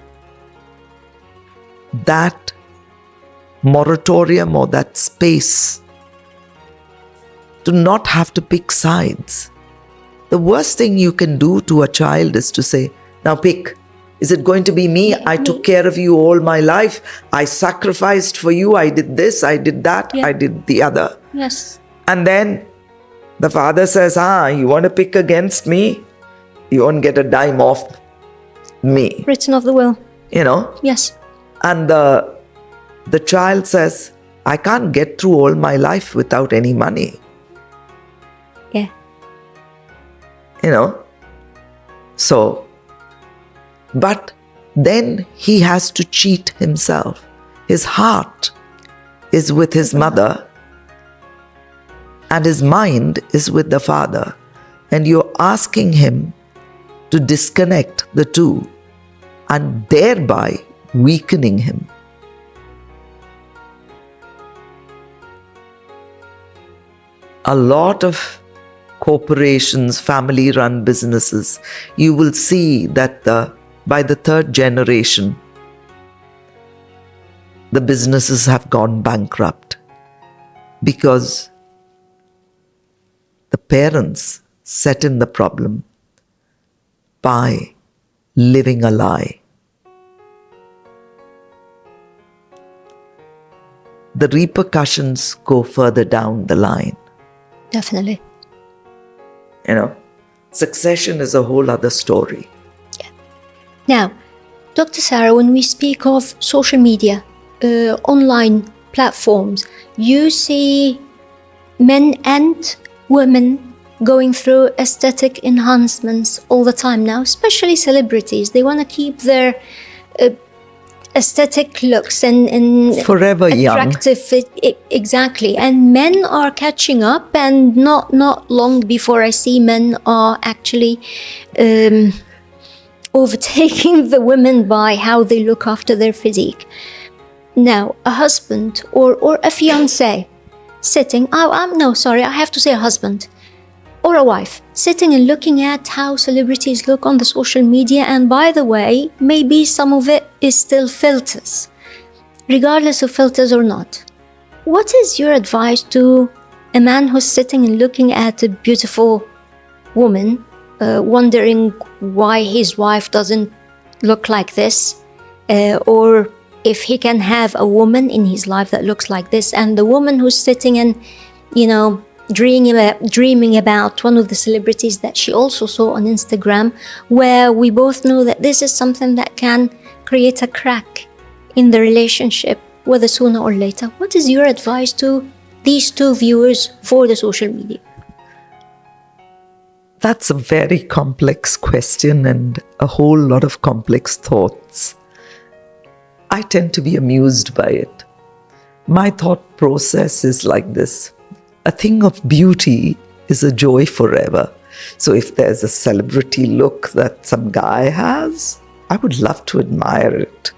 that moratorium or that space to not have to pick sides. The worst thing you can do to a child is to say, now pick. Is it going to be me? I took care of you all my life. I sacrificed for you. I did this, I did that, I did the other. Yes. And then the father says, you want to pick against me? You won't get a dime off me. Written off the will. You know? Yes. And the child says, I can't get through all my life without any money. Yeah. You know? So, but then he has to cheat himself. His heart is with his mother and his mind is with the father. And you're asking him to disconnect the two and thereby weakening him. A lot of corporations, family-run businesses, you will see that by the third generation, the businesses have gone bankrupt because the parents set in the problem by living a lie. The repercussions go further down the line. Definitely. You know, succession is a whole other story. Yeah. Now, Dr. Sara, when we speak of social media, online platforms, you see men and women going through aesthetic enhancements all the time now, especially celebrities. They want to keep their aesthetic looks and forever attractive young. Exactly. And men are catching up, and not long before I see men are actually overtaking the women by how they look after their physique. Now, a husband or a fiancé sitting, I have to say a husband or a wife sitting and looking at how celebrities look on the social media. And by the way, maybe some of it is still filters, regardless of filters or not. What is your advice to a man who's sitting and looking at a beautiful woman, wondering why his wife doesn't look like this, or if he can have a woman in his life that looks like this, and the woman who's sitting and, dreaming about one of the celebrities that she also saw on Instagram, where we both know that this is something that can create a crack in the relationship, whether sooner or later. What is your advice to these two viewers for the social media? That's a very complex question and a whole lot of complex thoughts. I tend to be amused by it. My thought process is like this. A thing of beauty is a joy forever. So if there's a celebrity look that some guy has, I would love to admire it.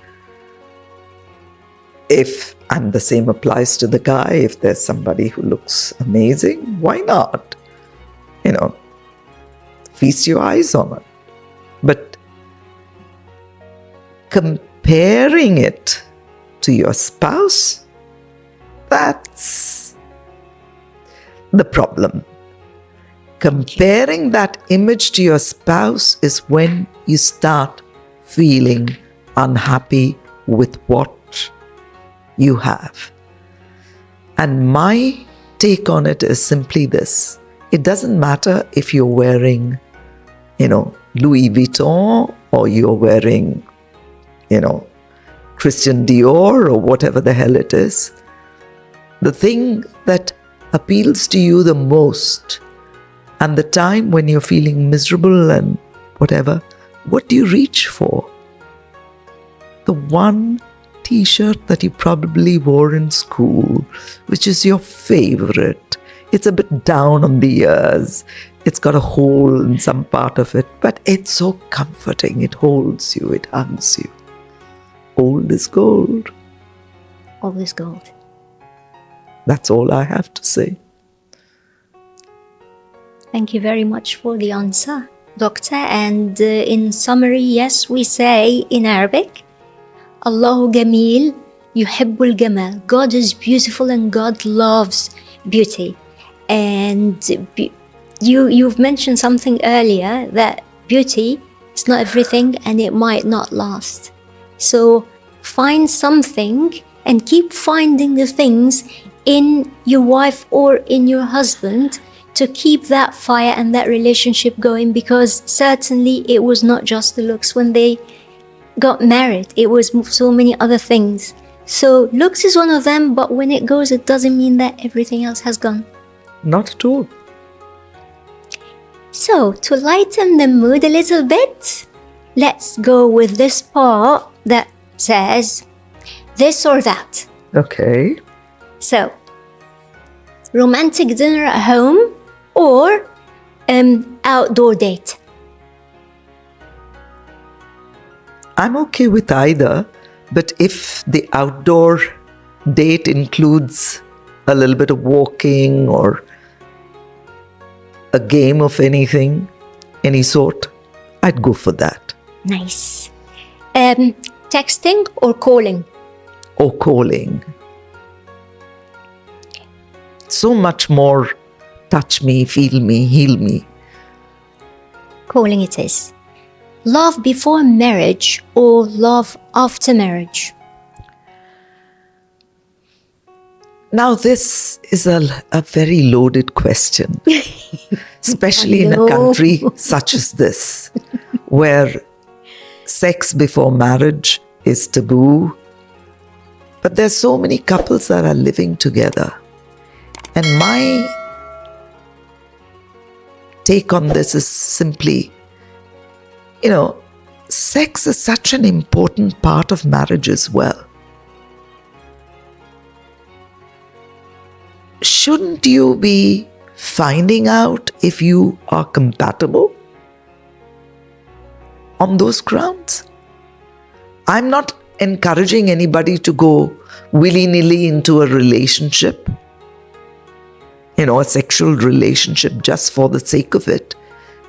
And the same applies to the guy, if there's somebody who looks amazing, why not? Feast your eyes on it. But comparing it to your spouse, that's the problem. Comparing that image to your spouse is when you start feeling unhappy with what you have. And my take on it is simply this. It doesn't matter if you're wearing, Louis Vuitton, or you're wearing, Christian Dior, or whatever the hell it is. The thing that appeals to you the most, and the time when you're feeling miserable and whatever, what do you reach for? The one t-shirt that you probably wore in school, which is your favorite. It's a bit down on the ears. It's got a hole in some part of it, but it's so comforting. It holds you, it hugs you. Old is gold. Old is gold. That's all I have to say. Thank you very much for the answer, Doctor. And in summary, yes, we say in Arabic, Allahu Jameel, Yuhibbul Jamal. God is beautiful and God loves beauty. And you've mentioned something earlier, that beauty is not everything and it might not last. So find something and keep finding the things in your wife or in your husband to keep that fire and that relationship going, because certainly it was not just the looks when they got married. It was so many other things. So looks is one of them, but when it goes, it doesn't mean that everything else has gone. Not at all. So to lighten the mood a little bit, let's go with this part that says this or that. Okay. So, romantic dinner at home or outdoor date? I'm okay with either, but if the outdoor date includes a little bit of walking or a game of anything, any sort, I'd go for that. Nice. Texting or calling? Or calling. So much more touch me, feel me, heal me. Calling it is. Love before marriage or love after marriage? Now this is a very loaded question, especially in a country such as this, where sex before marriage is taboo. But there's so many couples that are living together. And my take on this is simply, sex is such an important part of marriage as well. Shouldn't you be finding out if you are compatible on those grounds? I'm not encouraging anybody to go willy-nilly into a relationship, a sexual relationship just for the sake of it.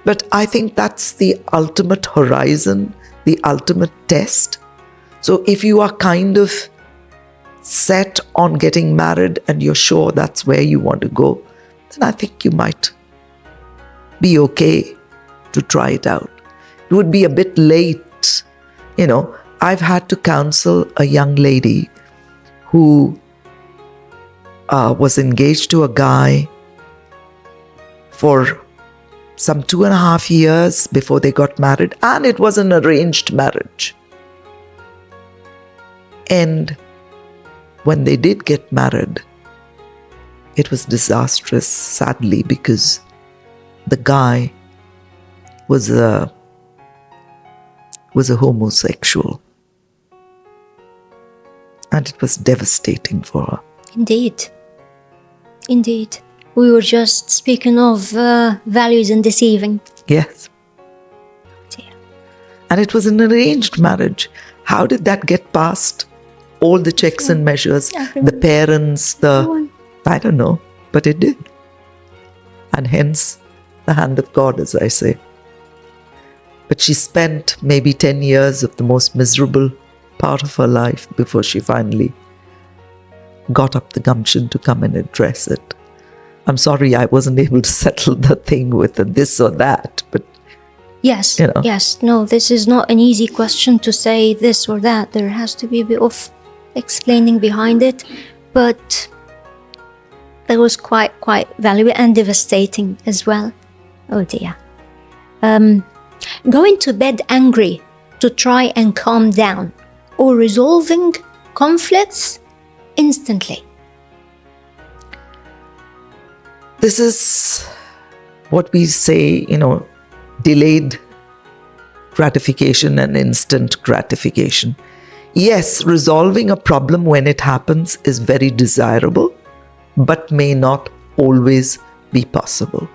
But I think that's the ultimate horizon, the ultimate test. So if you are kind of set on getting married and you're sure that's where you want to go, then I think you might be okay to try it out. It would be a bit late. I've had to counsel a young lady who was engaged to a guy for some 2.5 years before they got married, and it was an arranged marriage. And when they did get married, it was disastrous, sadly, because the guy was a homosexual. And it was devastating for her. Indeed. We were just speaking of values and deceiving. Yes. Dear. And it was an arranged marriage. How did that get past all the checks and measures? The parents, I don't know, but it did. And hence, the hand of God, as I say. But she spent maybe 10 years of the most miserable part of her life before she finally got up the gumption to come and address it. I'm sorry I wasn't able to settle the thing with this or that, but yes, no, this is not an easy question to say this or that. There has to be a bit of explaining behind it, but that was quite valuable and devastating as well. Oh dear. Going to bed angry to try and calm down, or resolving conflicts instantly. This is what we say, delayed gratification and instant gratification. Yes, resolving a problem when it happens is very desirable, but may not always be possible.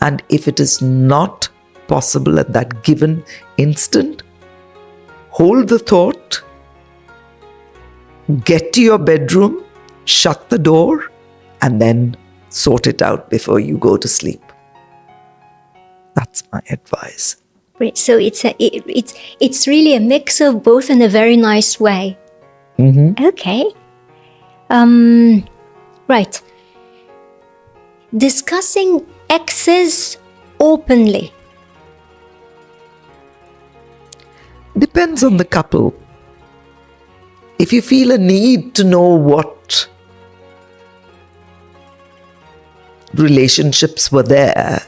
And if it is not possible at that given instant, hold the thought, get to your bedroom, shut the door, and then sort it out before you go to sleep. That's my advice. Great. So it's really a mix of both in a very nice way. Mm-hmm. Okay. Right. Discussing exes openly. Depends on the couple. If you feel a need to know what relationships were there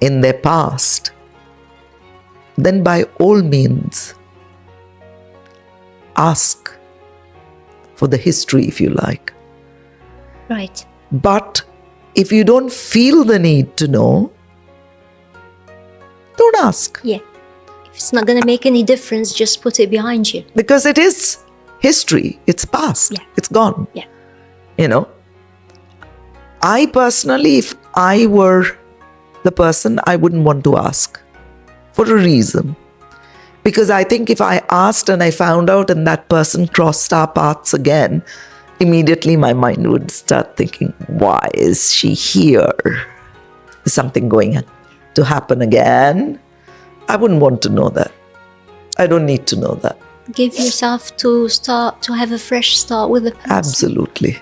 in their past, then by all means, ask for the history if you like. Right. But if you don't feel the need to know, don't ask. Yeah. If it's not going to make any difference, just put it behind you. Because it is history. It's past. Yeah. It's gone. Yeah. I personally, if I were the person, I wouldn't want to ask for a reason. Because I think if I asked and I found out and that person crossed our paths again, immediately my mind would start thinking, why is she here? Is something going to happen again? I wouldn't want to know that. I don't need to know that. Give yourself to have a fresh start with the person. Absolutely.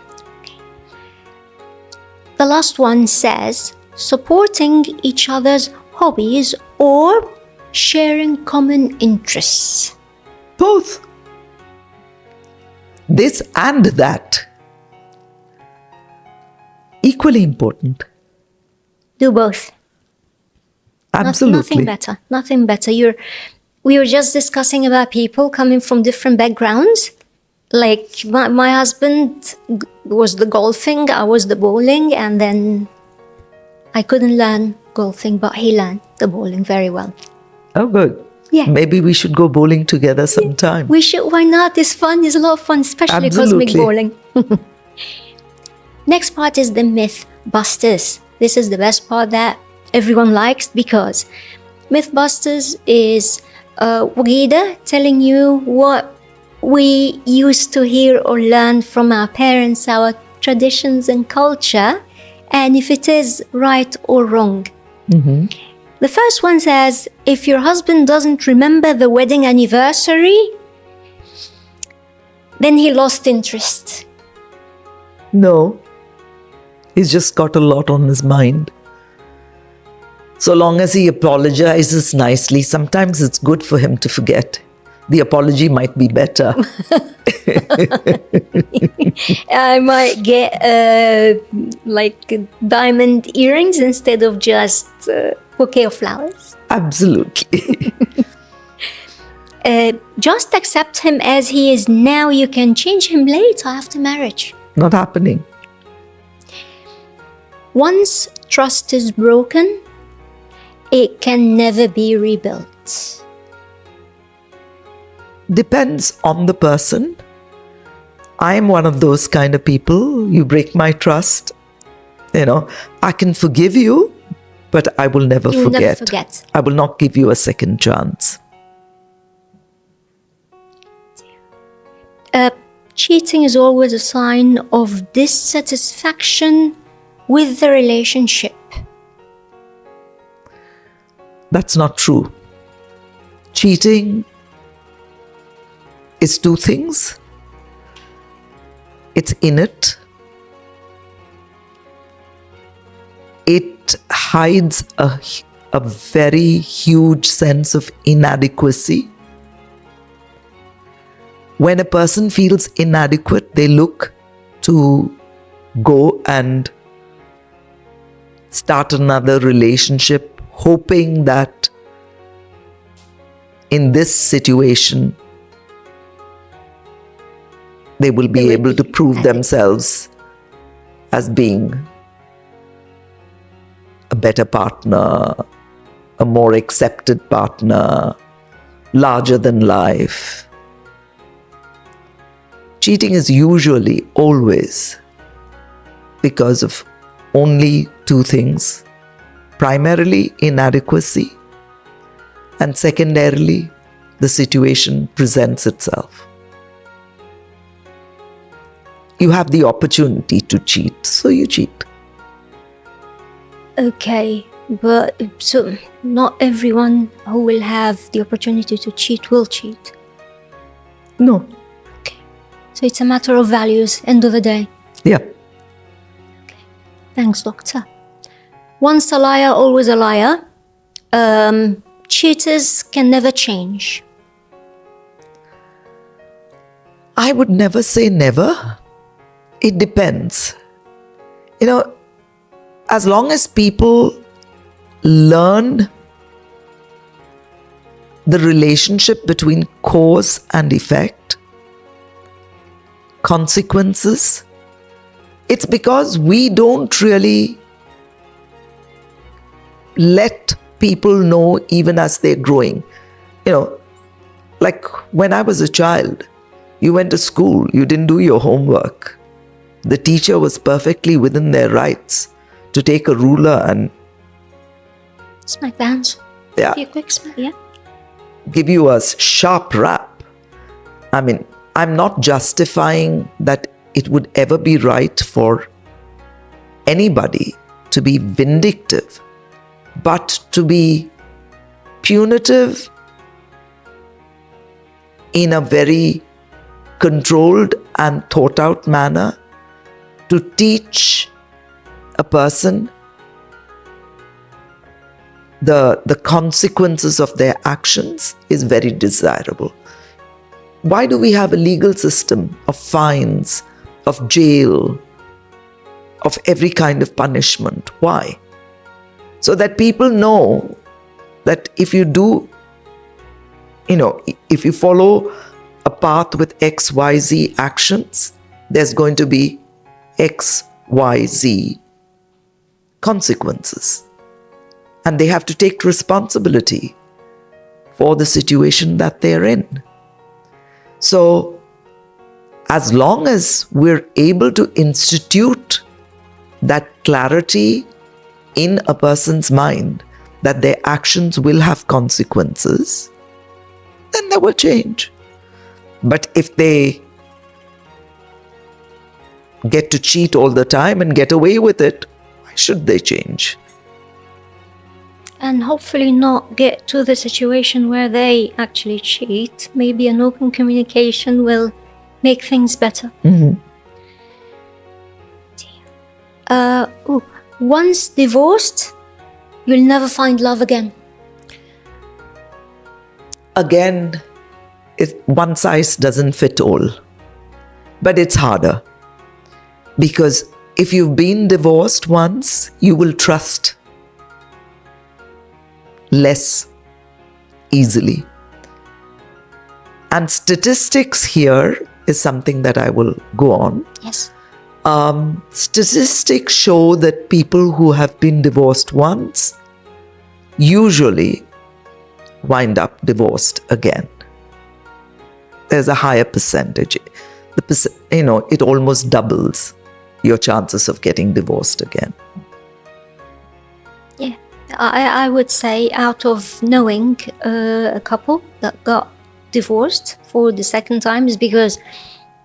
The last one says, supporting each other's hobbies or sharing common interests. Both. This and that. Equally important. Do both. Absolutely. Nothing better. We were just discussing about people coming from different backgrounds. Like my husband was the golfing, I was the bowling, and then I couldn't learn golfing, but he learned the bowling very well. Oh, good. Yeah. Maybe we should go bowling together sometime. We should. Why not? It's fun. It's a lot of fun, especially cosmic bowling. Next part is the myth busters. This is the best part that everyone likes, because Mythbusters is Wagida telling you what we used to hear or learn from our parents, our traditions and culture, and if it is right or wrong. Mm-hmm. The first one says, if your husband doesn't remember the wedding anniversary, then he lost interest. No. He's just got a lot on his mind. So long as he apologizes nicely, sometimes it's good for him to forget. The apology might be better. I might get like diamond earrings instead of just a bouquet of flowers. Absolutely. Just accept him as he is now. You can change him later after marriage. Not happening. Once trust is broken, it can never be rebuilt. Depends on the person. I'm one of those kind of people. You break my trust, I can forgive you, but I will never You will forget. never forget. I will not give you a second chance. Cheating is always a sign of dissatisfaction with the relationship. That's not true. Cheating is two things. It's innate. It hides a very huge sense of inadequacy. When a person feels inadequate, they look to go and start another relationship, hoping that in this situation, they will be able to prove themselves as being a better partner, a more accepted partner, larger than life. Cheating is usually always because of only two things. Primarily, inadequacy, and secondarily, the situation presents itself. You have the opportunity to cheat, so you cheat. Okay, but so not everyone who will have the opportunity to cheat will cheat. No. Okay, so it's a matter of values, end of the day. Yeah. Okay, thanks, doctor. Once a liar, always a liar. Cheaters can never change. I would never say never. It depends. As long as people learn the relationship between cause and effect, consequences, it's because we don't really let people know even as they're growing. Like when I was a child, you went to school, you didn't do your homework. The teacher was perfectly within their rights to take a ruler and smack the hands. Yeah. Be a quick smack, yeah. Give you a sharp rap. I mean, I'm not justifying that it would ever be right for anybody to be vindictive, but to be punitive in a very controlled and thought out manner, to teach a person the consequences of their actions is very desirable. Why do we have a legal system of fines, of jail, of every kind of punishment? Why? So that people know that if you do, if you follow a path with XYZ actions, there's going to be XYZ consequences. And they have to take responsibility for the situation that they're in. So, as long as we're able to institute that clarity in a person's mind that their actions will have consequences, then they will change. But if they get to cheat all the time and get away with it, why should they change? And hopefully not get to the situation where they actually cheat. Maybe an open communication will make things better. Once divorced, you'll never find love again. Again, one size doesn't fit all. But it's harder. Because if you've been divorced once, you will trust less easily. And statistics here is something that I will go on. Yes. Statistics show that people who have been divorced once usually wind up divorced again. There's a higher percentage. It almost doubles your chances of getting divorced again. Yeah, I would say out of knowing a couple that got divorced for the second time is because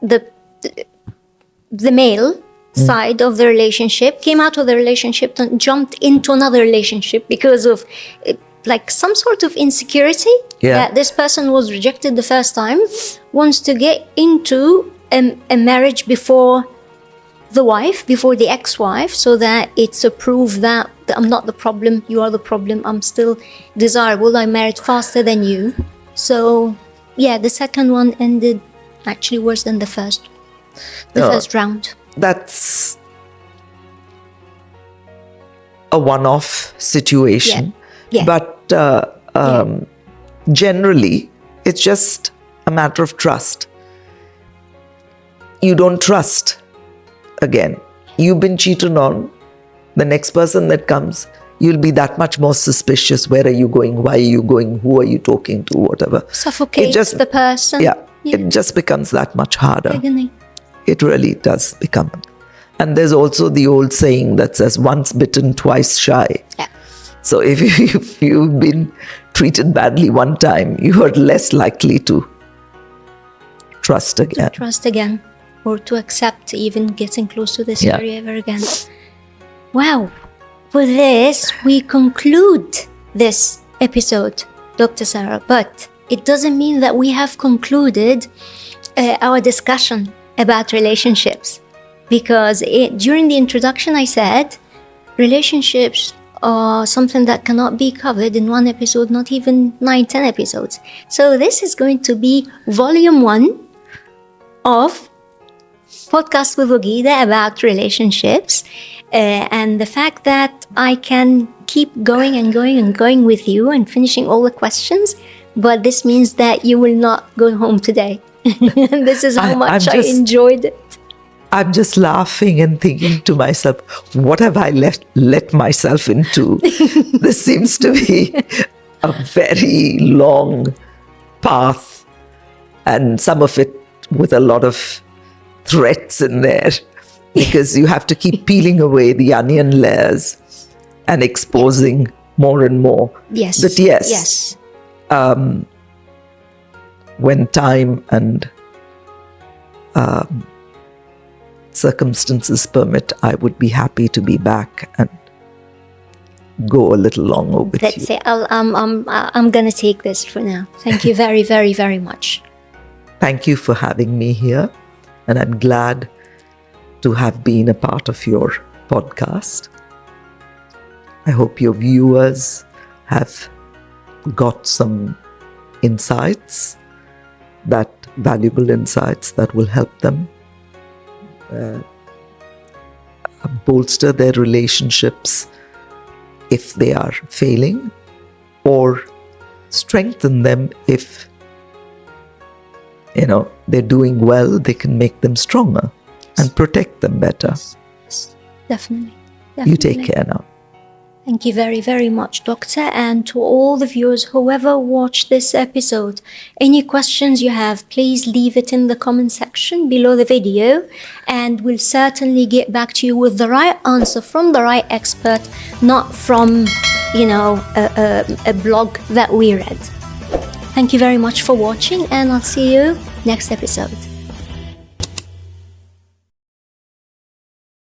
the male side of the relationship came out of the relationship and jumped into another relationship because of like some sort of insecurity that this person was rejected the first time, wants to get into a marriage before the ex-wife, so that it's a proof that I'm not the problem, you are the problem, I'm still desirable, I married faster than you. So yeah, the second one ended actually worse than the first round. That's a one-off situation. Yeah. But generally, it's just a matter of trust. You don't trust again. You've been cheated on. The next person that comes, you'll be that much more suspicious. Where are you going? Why are you going? Who are you talking to? Whatever. Suffocates the person. Yeah, it just becomes that much harder. Beginning. It really does become. And there's also the old saying that says, once bitten, twice shy. Yeah. So if you've been treated badly one time, you are less likely to trust again. Or to accept even getting close to this area ever again. Wow. With this, we conclude this episode, Dr. Sara. But it doesn't mean that we have concluded our discussion about relationships. Because during the introduction, I said relationships are something that cannot be covered in one episode, not even 9-10 episodes. So this is going to be volume 1 of Podcast with Ogida about relationships. And the fact that I can keep going and going and going with you and finishing all the questions, but this means that you will not go home today. This is how much I enjoyed it. I'm just laughing and thinking to myself, what have I let myself into? This seems to be a very long path, and some of it with a lot of threats in there, because you have to keep peeling away the onion layers and exposing more and more. Yes. But yes. When time and circumstances permit, I would be happy to be back and go a little longer with you. Let's say I'm going to take this for now. Thank you very, very, very much. Thank you for having me here, and I'm glad to have been a part of your podcast. I hope your viewers have got some insights, valuable insights that will help them bolster their relationships if they are failing, or strengthen them if they're doing well, they can make them stronger and protect them better. Definitely. You take care now. Thank you very, very much, Doctor. And to all the viewers, whoever watched this episode, any questions you have, please leave it in the comment section below the video, and we'll certainly get back to you with the right answer from the right expert, not from, a blog that we read. Thank you very much for watching, and I'll see you next episode.